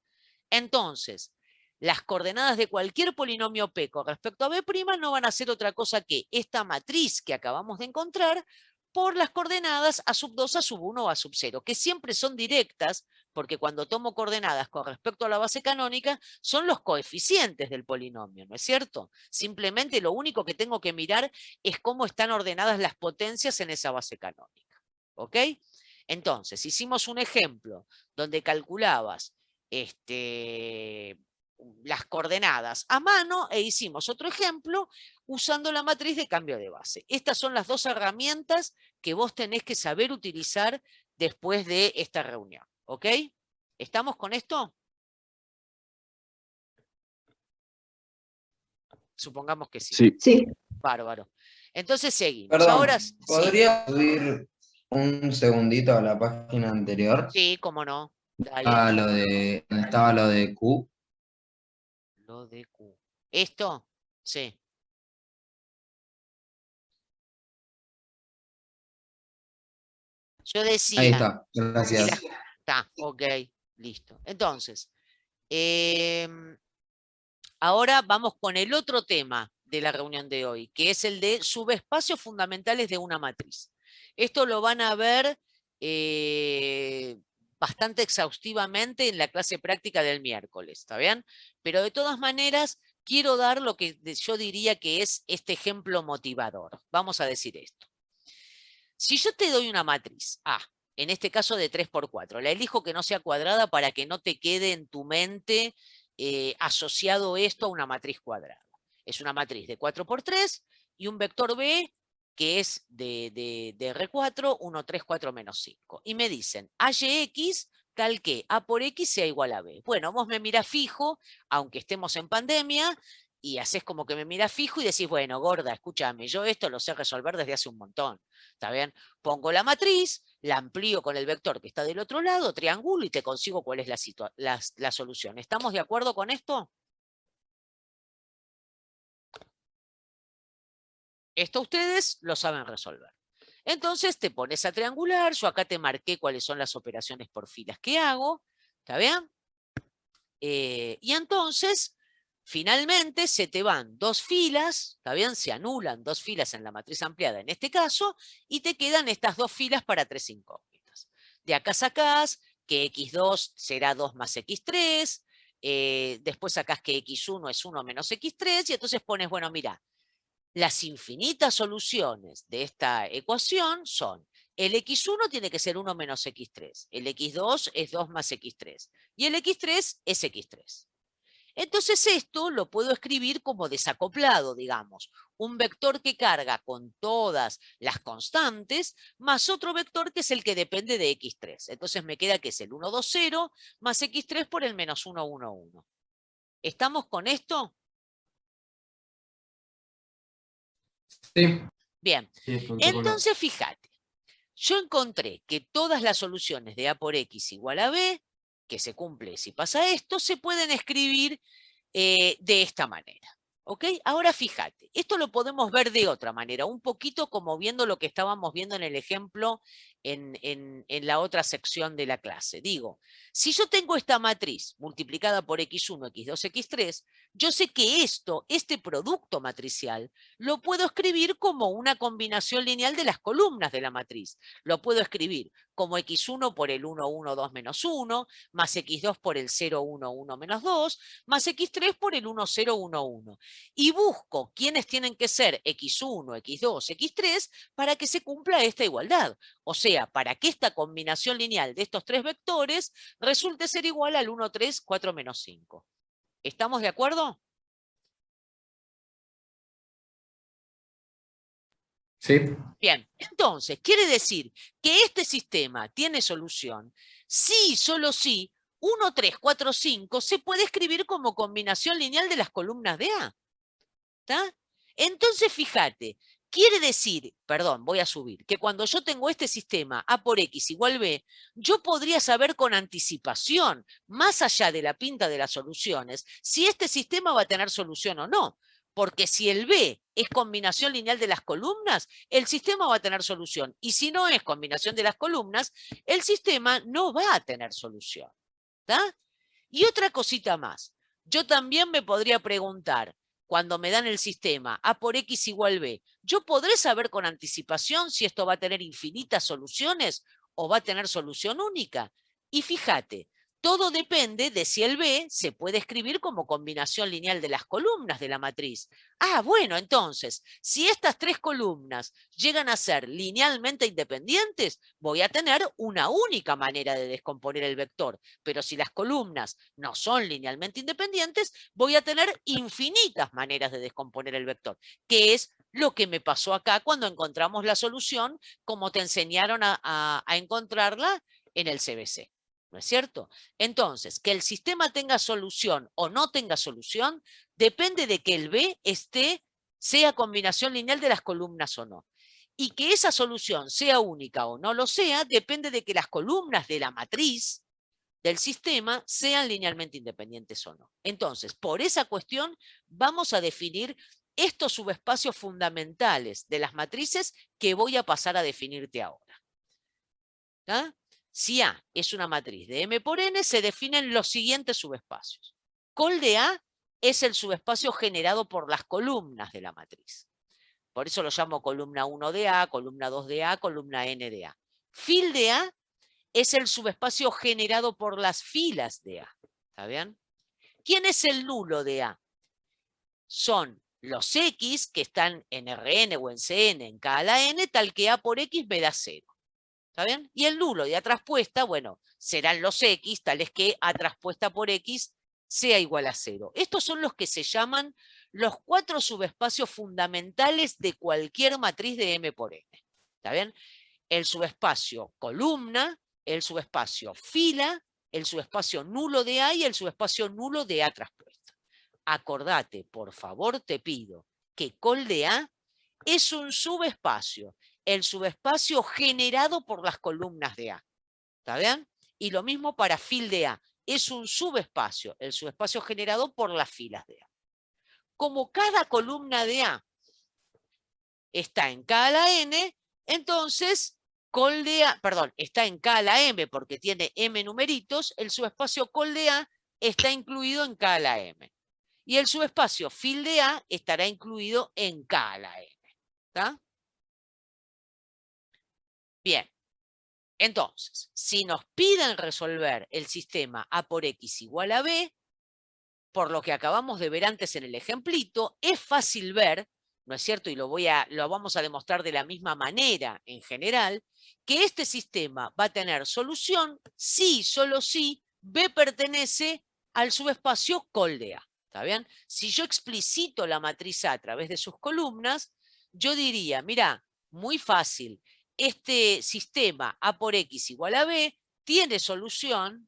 Entonces, las coordenadas de cualquier polinomio P con respecto a B' no van a ser otra cosa que esta matriz que acabamos de encontrar por las coordenadas a sub 2, a sub 1 o a sub 0, que siempre son directas, porque cuando tomo coordenadas con respecto a la base canónica, son los coeficientes del polinomio, ¿no es cierto? Simplemente lo único que tengo que mirar es cómo están ordenadas las potencias en esa base canónica. ¿Ok? Entonces, hicimos un ejemplo donde calculabas las coordenadas a mano e hicimos otro ejemplo usando la matriz de cambio de base. Estas son las dos herramientas que vos tenés que saber utilizar después de esta reunión. ¿Ok? ¿Estamos con esto? Supongamos que sí. Sí. Sí. Bárbaro. Entonces seguimos. Perdón, Ahora sí. ¿podría subir un segundito a la página anterior? Sí, cómo no. Dale. ¿Dónde estaba lo de Q? Lo de Q. ¿Esto? Sí. Yo decía. Ahí está, gracias. Está, ok, listo. Entonces, ahora vamos con el otro tema de la reunión de hoy, que es el de subespacios fundamentales de una matriz. Esto lo van a ver bastante exhaustivamente en la clase práctica del miércoles, ¿está bien? Pero de todas maneras, quiero dar lo que yo diría que es este ejemplo motivador. Vamos a decir esto. Si yo te doy una matriz A, en este caso de 3×4, la elijo que no sea cuadrada para que no te quede en tu mente asociado esto a una matriz cuadrada. Es una matriz de 4×3 y un vector B que es de R4, 1, 3, 4, menos 5. Y me dicen, AYX tal que A por X sea igual a B. Bueno, vos me mirás fijo, aunque estemos en pandemia, y haces como que me mira fijo y decís, bueno, gorda, escúchame, yo esto lo sé resolver desde hace un montón. ¿Está bien? Pongo la matriz, la amplío con el vector que está del otro lado, triangulo y te consigo cuál es la solución. ¿Estamos de acuerdo con esto? Esto ustedes lo saben resolver. Entonces te pones a triangular, yo acá te marqué cuáles son las operaciones por filas que hago, ¿está bien? Y entonces, finalmente se te van 2 filas, ¿está bien? Se anulan 2 filas en la matriz ampliada en este caso, y te quedan estas 2 filas para 3 incógnitas. De acá sacás que x2 será 2 más x3, después sacás que x1 es 1 menos x3, y entonces pones, bueno, mira, las infinitas soluciones de esta ecuación son: el x1 tiene que ser 1 menos x3, el x2 es 2 más x3, y el x3 es x3. Entonces esto lo puedo escribir como desacoplado, digamos. Un vector que carga con todas las constantes, más otro vector que es el que depende de x3. Entonces me queda que es el 1, 2, 0, más x3 por el menos 1, 1, 1. ¿Estamos con esto? Sí. Bien, entonces fíjate, yo encontré que todas las soluciones de A por X igual a B, que se cumple si pasa esto, se pueden escribir de esta manera. ¿Ok? Ahora fíjate, esto lo podemos ver de otra manera, un poquito como viendo lo que estábamos viendo en el ejemplo en la otra sección de la clase. Digo, si yo tengo esta matriz multiplicada por x1, x2, x3, yo sé que este producto matricial, lo puedo escribir como una combinación lineal de las columnas de la matriz. Lo puedo escribir como x1 por el 1, 1, 2, menos 1, más x2 por el 0, 1, 1, menos 2, más x3 por el 1, 0, 1, 1. Y busco quiénes tienen que ser x1, x2, x3 para que se cumpla esta igualdad. O sea, para que esta combinación lineal de estos 3 vectores resulte ser igual al 1, 3, 4, menos 5. ¿Estamos de acuerdo? Sí. Bien, entonces, quiere decir que este sistema tiene solución si, solo si, 1, 3, 4, 5 se puede escribir como combinación lineal de las columnas de A. ¿Está? Entonces, fíjate, quiere decir, perdón, voy a subir, que cuando yo tengo este sistema A por X igual B, yo podría saber con anticipación, más allá de la pinta de las soluciones, si este sistema va a tener solución o no. Porque si el B es combinación lineal de las columnas, el sistema va a tener solución. Y si no es combinación de las columnas, el sistema no va a tener solución. ¿Está? Y otra cosita más. Yo también me podría preguntar, cuando me dan el sistema A por X igual B, ¿yo podré saber con anticipación si esto va a tener infinitas soluciones o va a tener solución única? Y fíjate, todo depende de si el B se puede escribir como combinación lineal de las columnas de la matriz. Ah, bueno, entonces, si estas 3 columnas llegan a ser linealmente independientes, voy a tener una única manera de descomponer el vector. Pero si las columnas no son linealmente independientes, voy a tener infinitas maneras de descomponer el vector, que es lo que me pasó acá cuando encontramos la solución, como te enseñaron a encontrarla en el CBC. ¿No es cierto? Entonces, que el sistema tenga solución o no tenga solución, depende de que el B sea combinación lineal de las columnas o no. Y que esa solución sea única o no lo sea, depende de que las columnas de la matriz del sistema sean linealmente independientes o no. Entonces, por esa cuestión, vamos a definir estos subespacios fundamentales de las matrices que voy a pasar a definirte ahora. ¿Ah? Si A es una matriz de M por N, se definen los siguientes subespacios. Col de A es el subespacio generado por las columnas de la matriz. Por eso lo llamo columna 1 de A, columna 2 de A, columna N de A. Fil de A es el subespacio generado por las filas de A. ¿Está bien? ¿Quién es el nulo de A? Son los X que están en Rn o en Cn en K a la N, tal que A por X me da 0. ¿Está bien? Y el nulo de A traspuesta, bueno, serán los X, tales que A traspuesta por X sea igual a 0. Estos son los que se llaman los 4 subespacios fundamentales de cualquier matriz de M por N. ¿Está bien? El subespacio columna, el subespacio fila, el subespacio nulo de A y el subespacio nulo de A traspuesta. acordate, por favor te pido, que col de A es un subespacio, el subespacio generado por las columnas de A. ¿Está bien? Y lo mismo para fil de A, es un subespacio, el subespacio generado por las filas de A. Como cada columna de A está en K a la N, entonces col de A, perdón, está en K a la M porque tiene M numeritos, el subespacio col de A está incluido en K a la M. Y el subespacio fil de A estará incluido en K a la M. ¿Está? Bien. Entonces, si nos piden resolver el sistema A por X igual a B, por lo que acabamos de ver antes en el ejemplito, es fácil ver, ¿no es cierto? Y lo vamos a demostrar de la misma manera en general, que este sistema va a tener solución si, solo si, B pertenece al subespacio col de A. ¿Está bien? Si yo explicito la matriz A través de sus columnas, yo diría, mira, muy fácil, este sistema A por X igual a B tiene solución,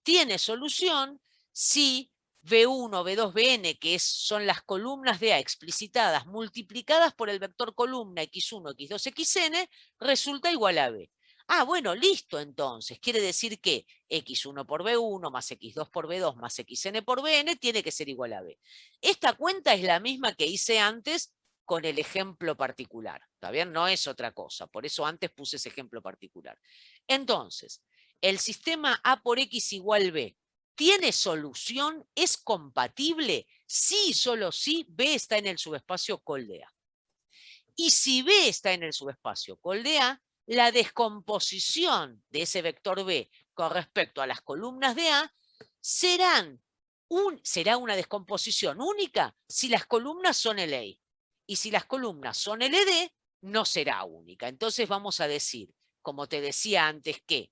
tiene solución si B1, B2, Bn, que son las columnas de A explicitadas multiplicadas por el vector columna x1, x2, xn, resulta igual a B. Ah, bueno, listo entonces. Quiere decir que x1 por b1 más x2 por b2 más xn por bn tiene que ser igual a b. Esta cuenta es la misma que hice antes con el ejemplo particular. ¿Está bien? No es otra cosa. Por eso antes puse ese ejemplo particular. Entonces, el sistema A por X igual B ¿tiene solución? ¿Es compatible? Sí, solo sí, B está en el subespacio col de A. Y si B está en el subespacio col de A, la descomposición de ese vector B con respecto a las columnas de A será una descomposición única si las columnas son LA. Y si las columnas son LD, no será única. Entonces vamos a decir, como te decía antes, que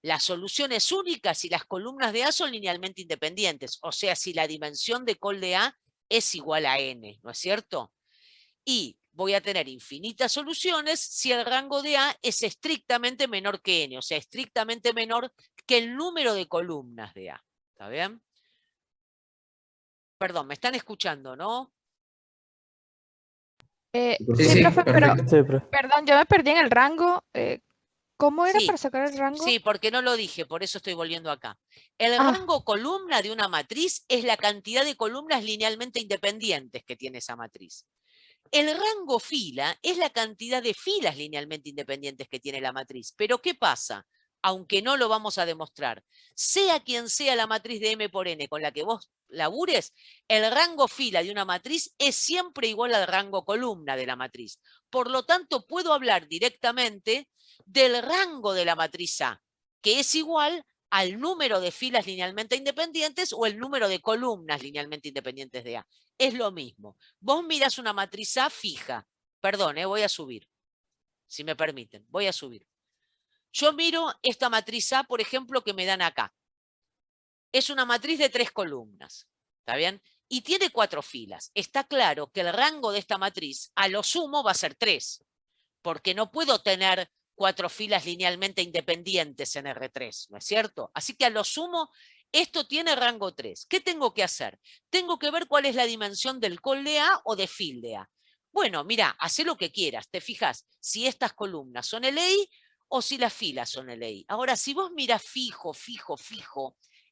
la solución es única si las columnas de A son linealmente independientes, o sea, si la dimensión de col de A es igual a n, ¿no es cierto? Y voy a tener infinitas soluciones si el rango de A es estrictamente menor que n, o sea, estrictamente menor que el número de columnas de A. ¿Está bien? Perdón, me están escuchando, ¿no? Sí, profe, pero perdón, yo me perdí en el rango. ¿Cómo era para sacar el rango? Sí, porque no lo dije, por eso estoy volviendo acá. El rango columna de una matriz es la cantidad de columnas linealmente independientes que tiene esa matriz. El rango fila es la cantidad de filas linealmente independientes que tiene la matriz. Pero ¿qué pasa? Aunque no lo vamos a demostrar, sea quien sea la matriz de M por N con la que vos labures, el rango fila de una matriz es siempre igual al rango columna de la matriz. Por lo tanto, puedo hablar directamente del rango de la matriz A, que es igual al número de filas linealmente independientes o el número de columnas linealmente independientes de A. Es lo mismo. Vos mirás una matriz A fija. Perdón, voy a subir. Si me permiten, voy a subir. Yo miro esta matriz A, por ejemplo, que me dan acá. Es una matriz de 3 columnas. ¿Está bien? Y tiene 4 filas. Está claro que el rango de esta matriz, a lo sumo, va a ser 3. Porque no puedo tener 4 filas linealmente independientes en R3, ¿no es cierto? Así que a lo sumo, esto tiene rango 3. ¿Qué tengo que hacer? Tengo que ver cuál es la dimensión del col de A o de fil de A. Bueno, mira, haz lo que quieras. Te fijas si estas columnas son LI o si las filas son LI. Ahora, si vos mirás fijo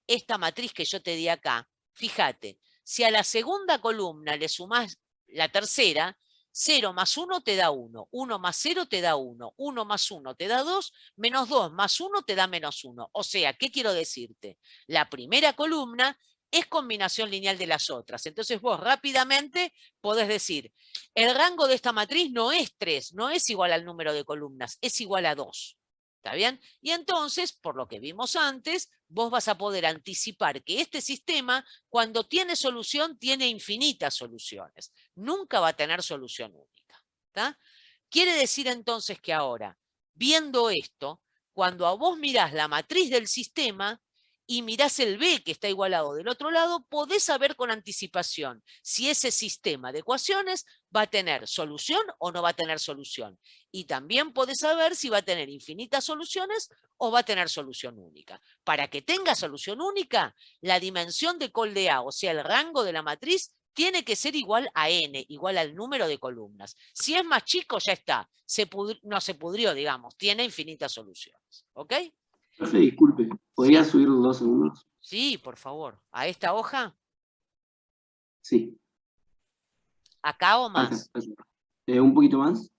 esta matriz que yo te di acá, fíjate, si a la segunda columna le sumás la tercera, 0 más 1 te da 1, 1 más 0 te da 1, 1 más 1 te da 2, menos 2 más 1 te da menos 1. O sea, ¿qué quiero decirte? La primera columna es combinación lineal de las otras. Entonces vos rápidamente podés decir, el rango de esta matriz no es 3, no es igual al número de columnas, es igual a 2. ¿Está bien? Y entonces, por lo que vimos antes, vos vas a poder anticipar que este sistema, cuando tiene solución, tiene infinitas soluciones. Nunca va a tener solución única. ¿Está? Quiere decir entonces que ahora, viendo esto, cuando a vos mirás la matriz del sistema, y mirás el B que está igualado del otro lado, podés saber con anticipación si ese sistema de ecuaciones va a tener solución o no va a tener solución. Y también podés saber si va a tener infinitas soluciones o va a tener solución única. Para que tenga solución única, la dimensión de col de A, o sea, el rango de la matriz, tiene que ser igual a n, igual al número de columnas. Si es más chico, ya está. No se pudrió, digamos. Tiene infinitas soluciones. ¿Ok? Profe, disculpe, ¿podría subir los 2 segundos? Sí, por favor. ¿A esta hoja? Sí. ¿Acá o Acá, más? un poquito más.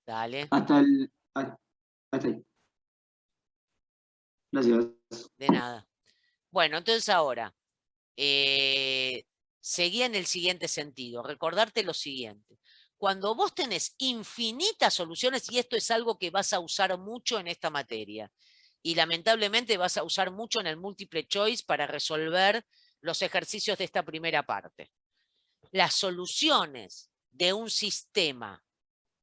Dale. Hasta ahí. Gracias. De nada. Bueno, entonces ahora, seguía en el siguiente sentido. Recordarte lo siguiente. Cuando vos tenés infinitas soluciones, y esto es algo que vas a usar mucho en esta materia, y lamentablemente vas a usar mucho en el multiple choice para resolver los ejercicios de esta primera parte. Las soluciones de un sistema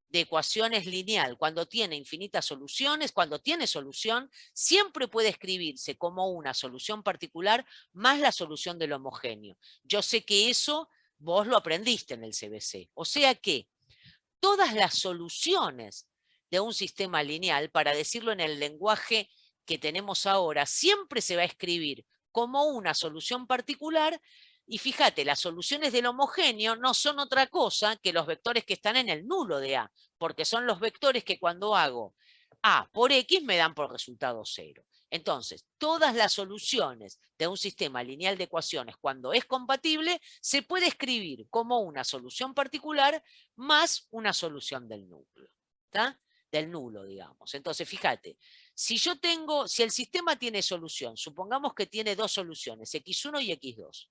de ecuaciones lineal, cuando tiene infinitas soluciones, cuando tiene solución, siempre puede escribirse como una solución particular más la solución del homogéneo. Yo sé que eso vos lo aprendiste en el CBC. O sea que todas las soluciones de un sistema lineal, para decirlo en el lenguaje que tenemos ahora, siempre se va a escribir como una solución particular. Y fíjate, las soluciones del homogéneo no son otra cosa que los vectores que están en el nulo de A, porque son los vectores que cuando hago A por X me dan por resultado 0. Entonces, todas las soluciones de un sistema lineal de ecuaciones, cuando es compatible, se puede escribir como una solución particular más una solución del núcleo, ¿está? Del nulo, digamos. Entonces, fíjate, si el sistema tiene solución, supongamos que tiene dos soluciones, x1 y x2,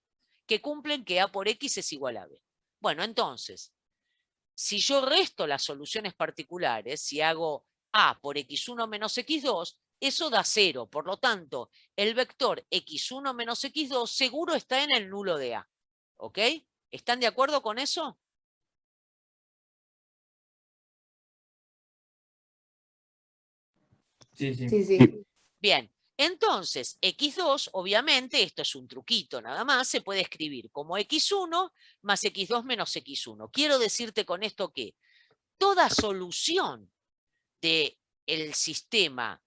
que cumplen que A por X es igual a B. Bueno, entonces, si yo resto las soluciones particulares, si hago A por x1 menos x2, eso da 0. Por lo tanto, el vector x1 menos x2 seguro está en el nulo de A. ¿Ok? ¿Están de acuerdo con eso? Sí, sí. Sí. Bien, entonces x2, obviamente, esto es un truquito nada más, se puede escribir como x1 más x2 menos x1. Quiero decirte con esto que toda solución del sistema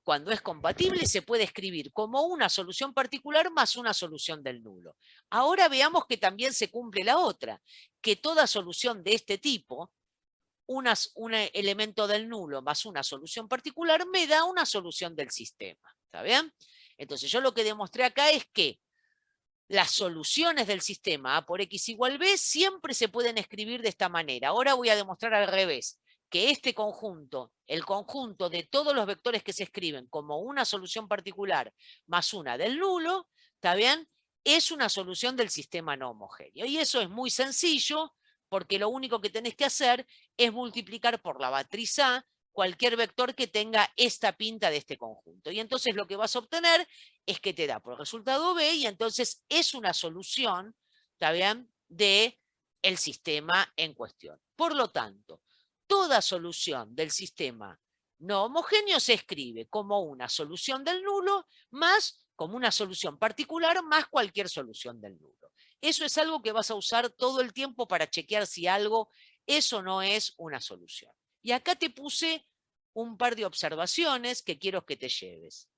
cuando es compatible se puede escribir como una solución particular más una solución del nulo. Ahora veamos que también se cumple la otra, que toda solución de este tipo, un elemento del nulo más una solución particular, me da una solución del sistema. ¿Está bien? Entonces yo lo que demostré acá es que las soluciones del sistema A por X igual B siempre se pueden escribir de esta manera. Ahora voy a demostrar al revés, que este conjunto, el conjunto de todos los vectores que se escriben como una solución particular más una del nulo, ¿está bien? Es una solución del sistema no homogéneo. Y eso es muy sencillo, porque lo único que tenés que hacer es multiplicar por la matriz A cualquier vector que tenga esta pinta de este conjunto. Y entonces lo que vas a obtener es que te da por resultado B, y entonces es una solución, ¿está bien?, del sistema en cuestión. Por lo tanto, toda solución del sistema no homogéneo se escribe como una solución del nulo más como una solución particular más cualquier solución del nulo. Eso es algo que vas a usar todo el tiempo para chequear si algo es o no es una solución. Y acá te puse un par de observaciones que quiero que te lleves.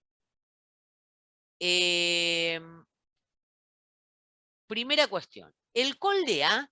Primera cuestión. El col de A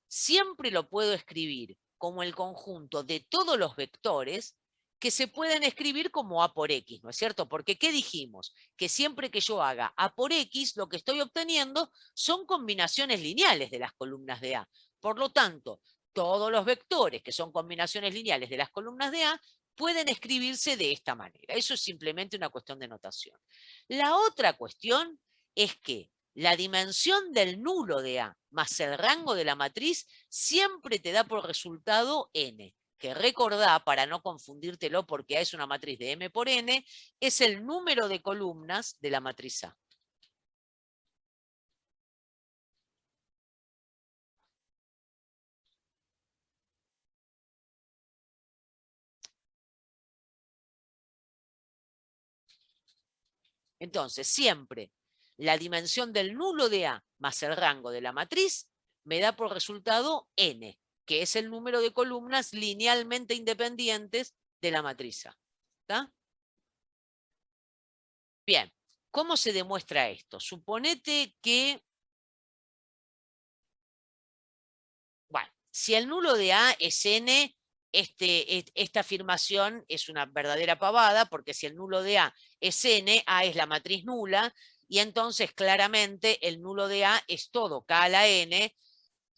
siempre lo puedo escribir como el conjunto de todos los vectores que se pueden escribir como A por X, ¿no es cierto? Porque ¿qué dijimos? Que siempre que yo haga A por X, lo que estoy obteniendo son combinaciones lineales de las columnas de A. Por lo tanto, todos los vectores que son combinaciones lineales de las columnas de A pueden escribirse de esta manera. Eso es simplemente una cuestión de notación. La otra cuestión es que la dimensión del nulo de A más el rango de la matriz siempre te da por resultado n, que recordá, para no confundírtelo porque A es una matriz de m por n, es el número de columnas de la matriz A. Entonces, siempre la dimensión del nulo de A más el rango de la matriz me da por resultado n, que es el número de columnas linealmente independientes de la matriz A. ¿Está? Bien, ¿cómo se demuestra esto? Suponete que, bueno, si el nulo de A es n, esta afirmación es una verdadera pavada, porque si el nulo de A es n, A es la matriz nula, y entonces claramente el nulo de A es todo K a la n,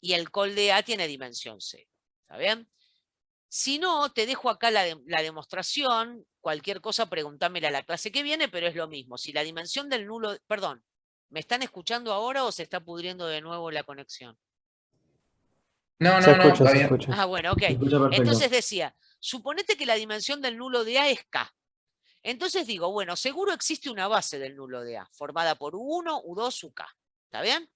y el col de A tiene dimensión 0. ¿Está bien? Si no, te dejo acá la demostración. Cualquier cosa, preguntámela la clase que viene, pero es lo mismo. Si la dimensión del nulo... Perdón, ¿me están escuchando ahora o se está pudriendo de nuevo la conexión? No, Se no, no, escucha, está se bien. escucha. Ah, bueno, ok. Se escucha perfecto. Entonces decía, suponete que la dimensión del nulo de A es K. Entonces digo, bueno, seguro existe una base del nulo de A, formada por U1, U2, UK. ¿Está bien?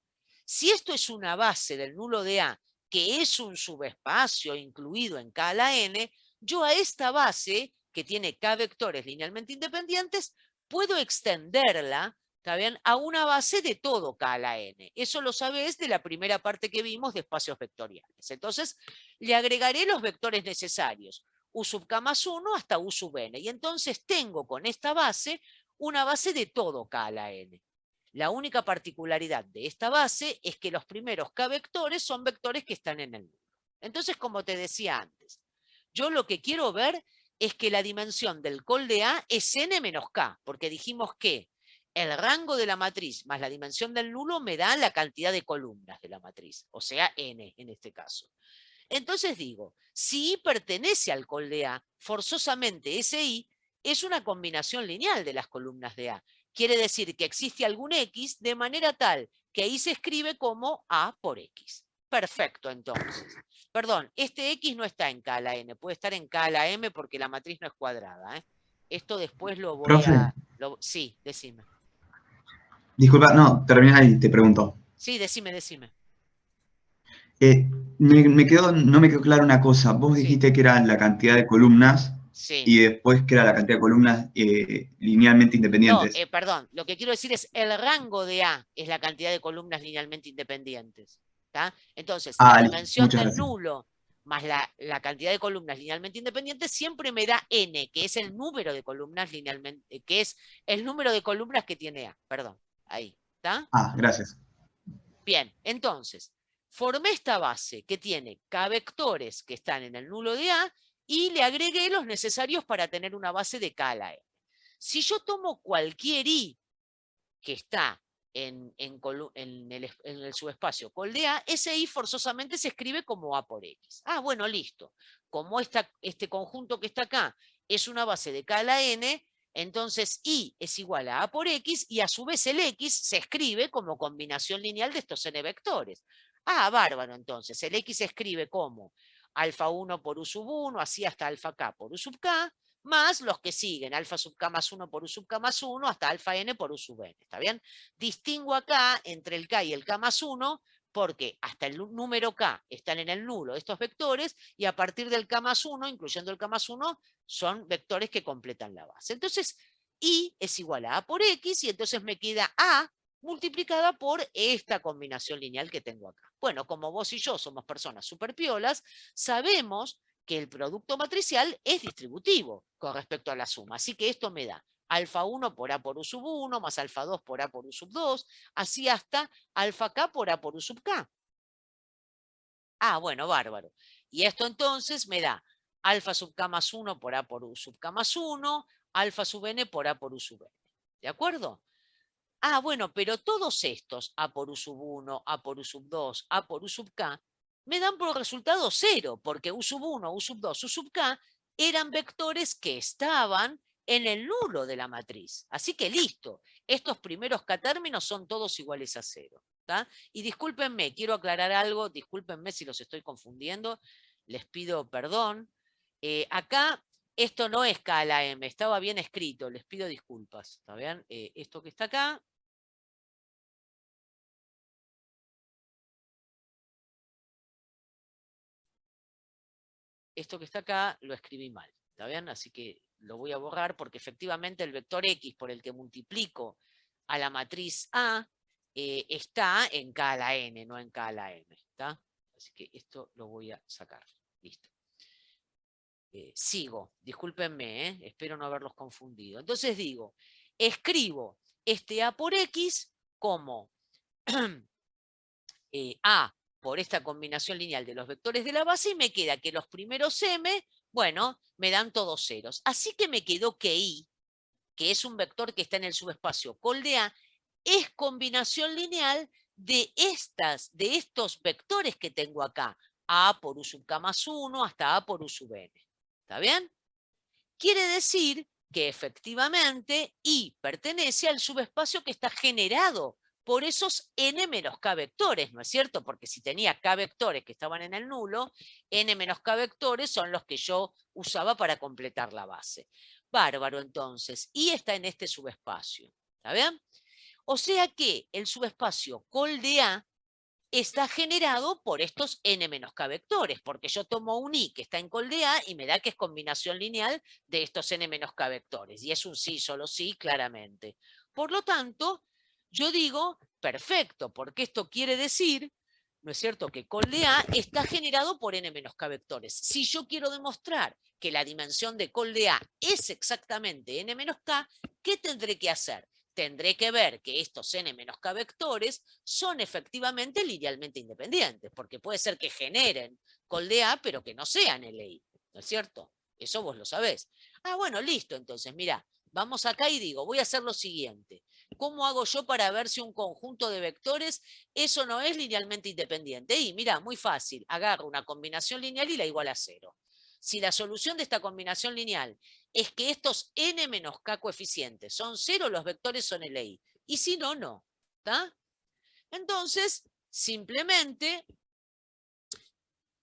Si esto es una base del nulo de A, que es un subespacio incluido en K a la n, yo a esta base, que tiene K vectores linealmente independientes, puedo extenderla, ¿está bien?, a una base de todo K a la n. Eso lo sabés de la primera parte que vimos de espacios vectoriales. Entonces, le agregaré los vectores necesarios. U sub k más 1 hasta U sub n. Y entonces tengo con esta base una base de todo K a la n. La única particularidad de esta base es que los primeros K vectores son vectores que están en el nulo. Entonces, como te decía antes, yo lo que quiero ver es que la dimensión del col de A es n menos K, porque dijimos que el rango de la matriz más la dimensión del nulo me da la cantidad de columnas de la matriz, o sea, n en este caso. Entonces digo, si I pertenece al col de A, forzosamente ese I es una combinación lineal de las columnas de A. Quiere decir que existe algún X de manera tal que I se escribe como A por X. Perfecto, entonces. Perdón, este X no está en K a la N, puede estar en K a la M porque la matriz no es cuadrada. Esto después lo voy Profe. a... Sí, decime. Disculpa, no, termina ahí, te pregunto. Sí, decime. No me quedó clara una cosa. Vos dijiste que era la cantidad de columnas Sí. y después que era la cantidad de columnas linealmente No, independientes. perdón, lo que quiero decir es el rango de A es la cantidad de columnas linealmente independientes. ¿Está? Entonces, la Listo, dimensión muchas del gracias. nulo más la cantidad de columnas linealmente independientes siempre me da n, que es el número de columnas linealmente, que es el número de columnas que tiene A. Perdón, ahí. ¿Está? Gracias. Bien, entonces, formé esta base que tiene K vectores que están en el nulo de A y le agregué los necesarios para tener una base de K a la n. Si yo tomo cualquier I que está en el subespacio col de A, ese I forzosamente se escribe como A por X. Bueno, listo. Como este conjunto que está acá es una base de K a la n, entonces I es igual a por X y a su vez el X se escribe como combinación lineal de estos n vectores. Bárbaro, entonces. El X se escribe como alfa 1 por U sub 1, así hasta alfa K por U sub K, más los que siguen, alfa sub K más 1 por U sub K más 1 hasta alfa n por U sub n. ¿Está bien? Distingo acá entre el K y el K más 1 porque hasta el número K están en el nulo estos vectores y a partir del K más 1, incluyendo el K más 1, son vectores que completan la base. Entonces, I es igual a por X y entonces me queda A multiplicada por esta combinación lineal que tengo acá. Bueno, como vos y yo somos personas super piolas, sabemos que el producto matricial es distributivo con respecto a la suma. Así que esto me da alfa 1 por A por U sub 1 más alfa 2 por A por U sub 2, así hasta alfa K por A por U sub K. Bueno, bárbaro. Y esto entonces me da alfa sub K más 1 por A por U sub K más 1, alfa sub n por A por U sub n. ¿De acuerdo? Bueno, pero todos estos, A por U sub 1, A por U sub 2, A por U sub K, me dan por resultado 0, porque U sub 1, U sub 2, U sub K eran vectores que estaban en el nulo de la matriz. Así que listo, estos primeros K términos son todos iguales a 0. ¿Tá? Y discúlpenme, quiero aclarar algo, discúlpenme si los estoy confundiendo, les pido perdón. Acá esto no es K a la M, estaba bien escrito, les pido disculpas. ¿Está bien? Esto que está acá. Esto que está acá lo escribí mal, ¿está bien? Así que lo voy a borrar porque efectivamente el vector X por el que multiplico a la matriz A está en K a la N, no en K a la M. ¿Está? Así que esto lo voy a sacar. Listo. Sigo, discúlpenme, espero no haberlos confundido. Entonces digo, escribo este A por X como A por esta combinación lineal de los vectores de la base y me queda que los primeros M, bueno, me dan todos ceros. Así que me quedó que I, que es un vector que está en el subespacio col de A, es combinación lineal de estos vectores que tengo acá. A por U sub K más 1 hasta A por U sub N. ¿Está bien? Quiere decir que efectivamente I pertenece al subespacio que está generado por esos n menos k vectores, ¿no es cierto? Porque si tenía k vectores que estaban en el nulo, n menos k vectores son los que yo usaba para completar la base. Bárbaro, entonces. I está en este subespacio. ¿Está bien? O sea que el subespacio col de A está generado por estos n menos k vectores, porque yo tomo un I que está en col de A y me da que es combinación lineal de estos n menos k vectores. Y es un sí, solo sí, claramente. Por lo tanto, yo digo, perfecto, porque esto quiere decir, ¿no es cierto?, que col de A está generado por n menos k vectores. Si yo quiero demostrar que la dimensión de col de A es exactamente n menos k, ¿qué tendré que hacer? Tendré que ver que estos n menos k vectores son efectivamente linealmente independientes, porque puede ser que generen col de A, pero que no sean LI, ¿no es cierto? Eso vos lo sabés. Ah, bueno, listo, entonces, mirá, vamos acá y digo, voy a hacer lo siguiente. ¿Cómo hago yo para ver si un conjunto de vectores eso no es linealmente independiente? Y mirá, muy fácil, agarro una combinación lineal y la igual a 0. Si la solución de esta combinación lineal es que estos n menos k coeficientes son 0, los vectores son LI. Y si no, no. ¿Está? Entonces, simplemente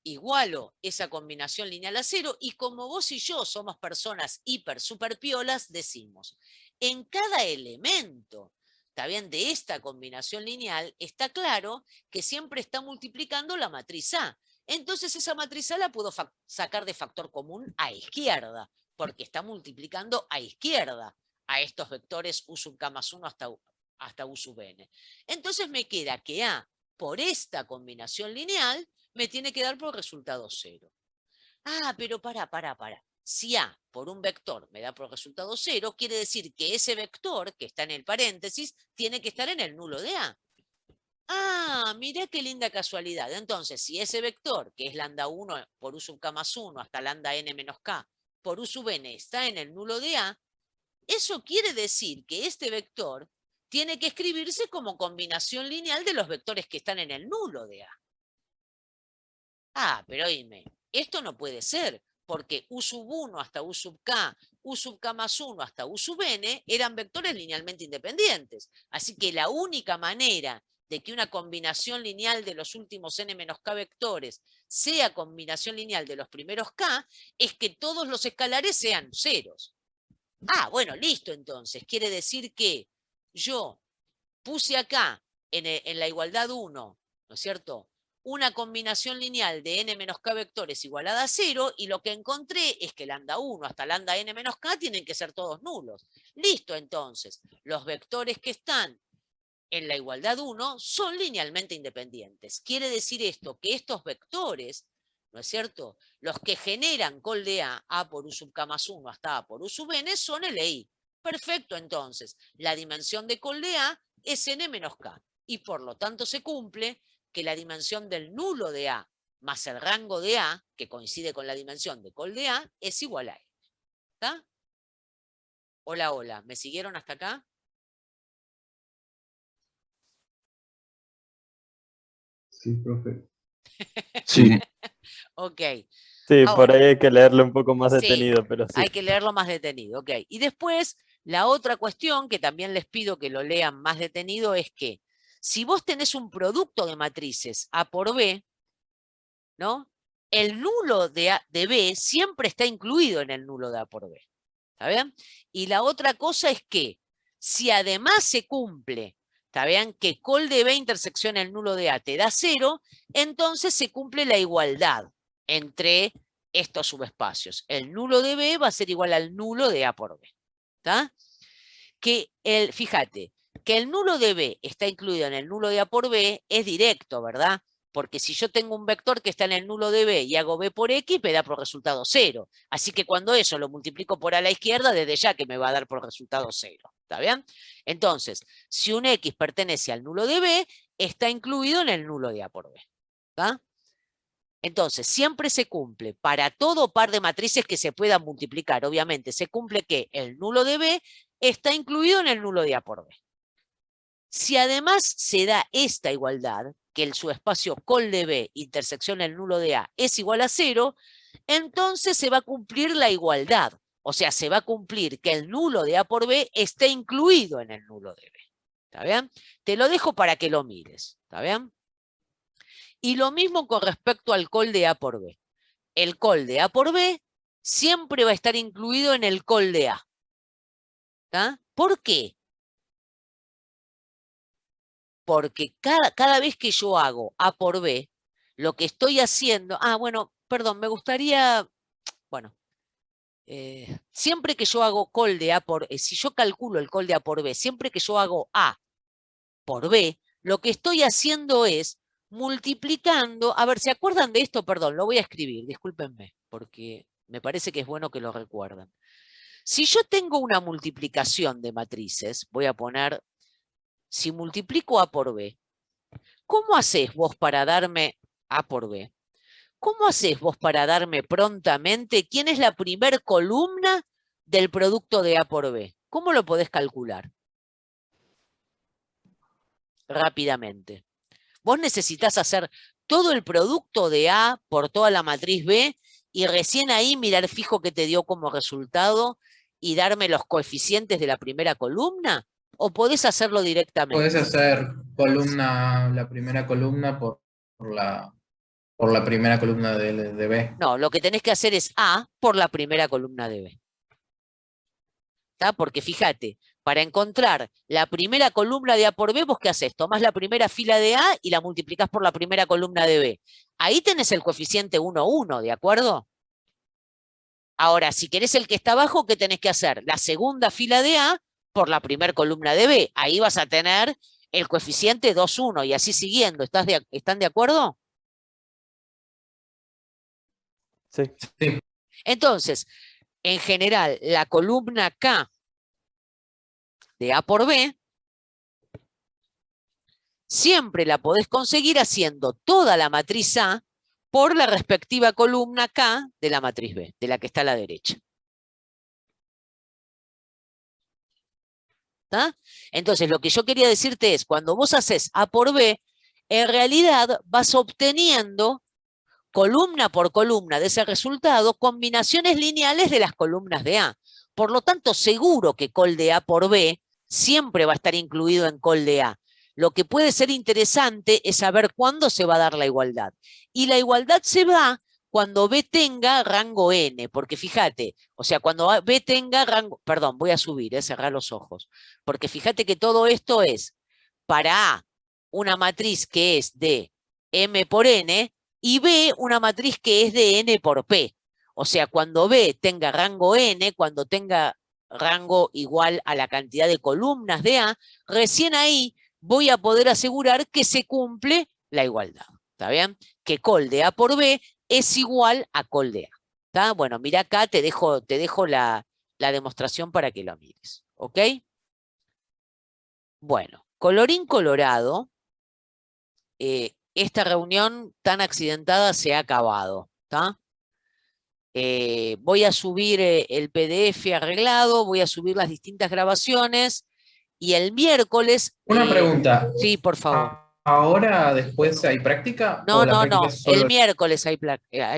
igualo esa combinación lineal a 0 y como vos y yo somos personas hiper super piolas, decimos, en cada elemento, ¿está bien?, de esta combinación lineal, está claro que siempre está multiplicando la matriz A. Entonces esa matriz A la puedo sacar de factor común a izquierda, porque está multiplicando a izquierda a estos vectores U sub K más 1 hasta U sub N. Entonces me queda que A, por esta combinación lineal, me tiene que dar por resultado 0. Ah, pero para. Si A por un vector me da por resultado 0, quiere decir que ese vector, que está en el paréntesis, tiene que estar en el nulo de A. Ah, mirá qué linda casualidad. Entonces, si ese vector, que es lambda 1 por U sub K más 1 hasta lambda n menos K por U sub N, está en el nulo de A, eso quiere decir que este vector tiene que escribirse como combinación lineal de los vectores que están en el nulo de A. Ah, pero oíme, esto no puede ser, porque U sub 1 hasta U sub K, U sub K más 1 hasta U sub N eran vectores linealmente independientes. Así que la única manera de que una combinación lineal de los últimos n menos k vectores sea combinación lineal de los primeros k es que todos los escalares sean ceros. Ah, bueno, listo entonces. Quiere decir que yo puse acá en la igualdad 1, ¿no es cierto?, una combinación lineal de n menos k vectores igualada a 0 y lo que encontré es que lambda 1 hasta lambda n menos k tienen que ser todos nulos. Listo entonces. Los vectores que están en la igualdad 1 son linealmente independientes. Quiere decir esto, que estos vectores, ¿no es cierto?, los que generan col de A por U sub K más 1 hasta A por U sub N, son LI. Perfecto, entonces, la dimensión de col de A es n menos k, y por lo tanto se cumple que la dimensión del nulo de A más el rango de A, que coincide con la dimensión de col de A, es igual a n. ¿Está? Hola, hola, ¿me siguieron hasta acá? Sí, profe. Sí. Ok. Sí, Ahora, por ahí hay que leerlo un poco más sí, detenido, pero sí. hay que leerlo más detenido. Ok. Y después, la otra cuestión que también les pido que lo lean más detenido es que si vos tenés un producto de matrices A por B, ¿no?, el nulo de B siempre está incluido en el nulo de A por B. ¿Está bien? Y la otra cosa es que si además se cumple, ¿está bien?, que col de B intersección el nulo de A te da 0, entonces se cumple la igualdad entre estos subespacios. El nulo de B va a ser igual al nulo de A por B. ¿Está? Fíjate, que el nulo de B está incluido en el nulo de A por B es directo, ¿verdad? Porque si yo tengo un vector que está en el nulo de B y hago B por X, me da por resultado 0. Así que cuando eso lo multiplico por A la izquierda, desde ya que me va a dar por resultado 0. ¿Está bien? Entonces, si un X pertenece al nulo de B, está incluido en el nulo de A por B. ¿Está? Entonces, siempre se cumple, para todo par de matrices que se puedan multiplicar, obviamente, se cumple que el nulo de B está incluido en el nulo de A por B. Si además se da esta igualdad, que el subespacio col de B intersección el nulo de A es igual a 0, entonces se va a cumplir la igualdad. O sea, se va a cumplir que el nulo de A por B esté incluido en el nulo de B. ¿Está bien? Te lo dejo para que lo mires. ¿Está bien? Y lo mismo con respecto al col de A por B. El col de A por B siempre va a estar incluido en el col de A. ¿Está? ¿Por qué? Porque cada vez que yo hago A por B, lo que estoy haciendo... bueno, perdón, me gustaría... Bueno, siempre que yo hago col de A por... si yo calculo el col de A por B, siempre que yo hago A por B, lo que estoy haciendo es multiplicando... A ver, ¿se acuerdan de esto? Perdón, lo voy a escribir, discúlpenme, porque me parece que es bueno que lo recuerden. Si yo tengo una multiplicación de matrices, voy a poner... Si multiplico A por B, ¿cómo hacés vos para darme A por B? ¿Cómo hacés vos para darme prontamente quién es la primer columna del producto de A por B? ¿Cómo lo podés calcular? Rápidamente. Vos necesitas hacer todo el producto de A por toda la matriz B y recién ahí mirar fijo que te dio como resultado y darme los coeficientes de la primera columna. ¿O podés hacerlo directamente? Puedes hacer la primera columna por la primera columna de B. No, lo que tenés que hacer es A por la primera columna de B. ¿Está? Porque fíjate, para encontrar la primera columna de A por B, ¿vos qué haces? Tomás la primera fila de A y la multiplicás por la primera columna de B. Ahí tenés el coeficiente 1, 1, ¿de acuerdo? Ahora, si querés el que está abajo, ¿qué tenés que hacer? La segunda fila de A por la primera columna de B. Ahí vas a tener el coeficiente 2, 1 y así siguiendo. ¿Están de acuerdo? Sí. Entonces, en general, la columna K de A por B siempre la podés conseguir haciendo toda la matriz A por la respectiva columna K de la matriz B, de la que está a la derecha. ¿Está? Entonces, lo que yo quería decirte es, cuando vos haces A por B, en realidad vas obteniendo columna por columna de ese resultado, combinaciones lineales de las columnas de A. Por lo tanto, seguro que col de A por B siempre va a estar incluido en col de A. Lo que puede ser interesante es saber cuándo se va a dar la igualdad. Y la igualdad se va cuando B tenga rango N, porque fíjate, o sea, cuando B tenga rango, perdón, voy a subir, cerrar los ojos, porque fíjate que todo esto es para A, una matriz que es de M por N, y B, una matriz que es de N por P. O sea, cuando B tenga rango N, cuando tenga rango igual a la cantidad de columnas de A, recién ahí voy a poder asegurar que se cumple la igualdad. ¿Está bien? Que col de A por B es igual a col de A. ¿Está? Bueno, mira acá, te dejo la demostración para que lo mires. ¿Ok? Bueno, colorín colorado, esta reunión tan accidentada se ha acabado. ¿Está? Voy a subir el PDF arreglado, voy a subir las distintas grabaciones y el miércoles... Una pregunta. Sí, por favor. ¿Ahora después hay práctica? No, ¿o la no, práctica no. es solo- El miércoles hay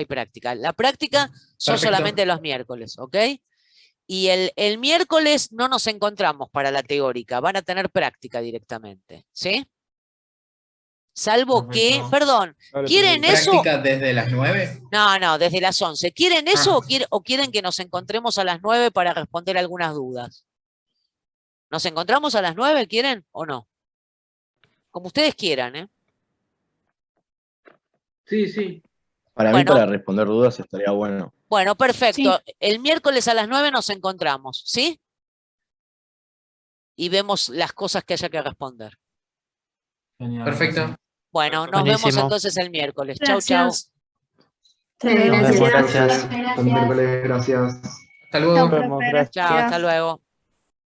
práctica. La práctica son Perfecto. solamente los miércoles, ¿ok? Y el miércoles no nos encontramos para la teórica, van a tener práctica directamente, ¿sí? Salvo que, Perfecto. perdón, ¿quieren eso? ¿Práctica desde las 9? No, no, desde las 11. ¿Quieren eso o quieren que nos encontremos a las 9 para responder algunas dudas? ¿Nos encontramos a las 9, quieren o no? Como ustedes quieran, ¿eh? Sí, sí. Para mí, Bueno. para responder dudas estaría bueno. Bueno, perfecto. El miércoles estaría bueno. Bueno, perfecto. El miércoles a las 9 nos encontramos, ¿sí? Y vemos las cosas que haya que responder. Genial. Perfecto. Bueno, nos vemos entonces el miércoles. Chau, chau. Gracias. Hasta luego. Nos vemos, gracias. Hasta el miércoles, gracias. Hasta luego. Nos vemos, gracias. Chao, hasta luego.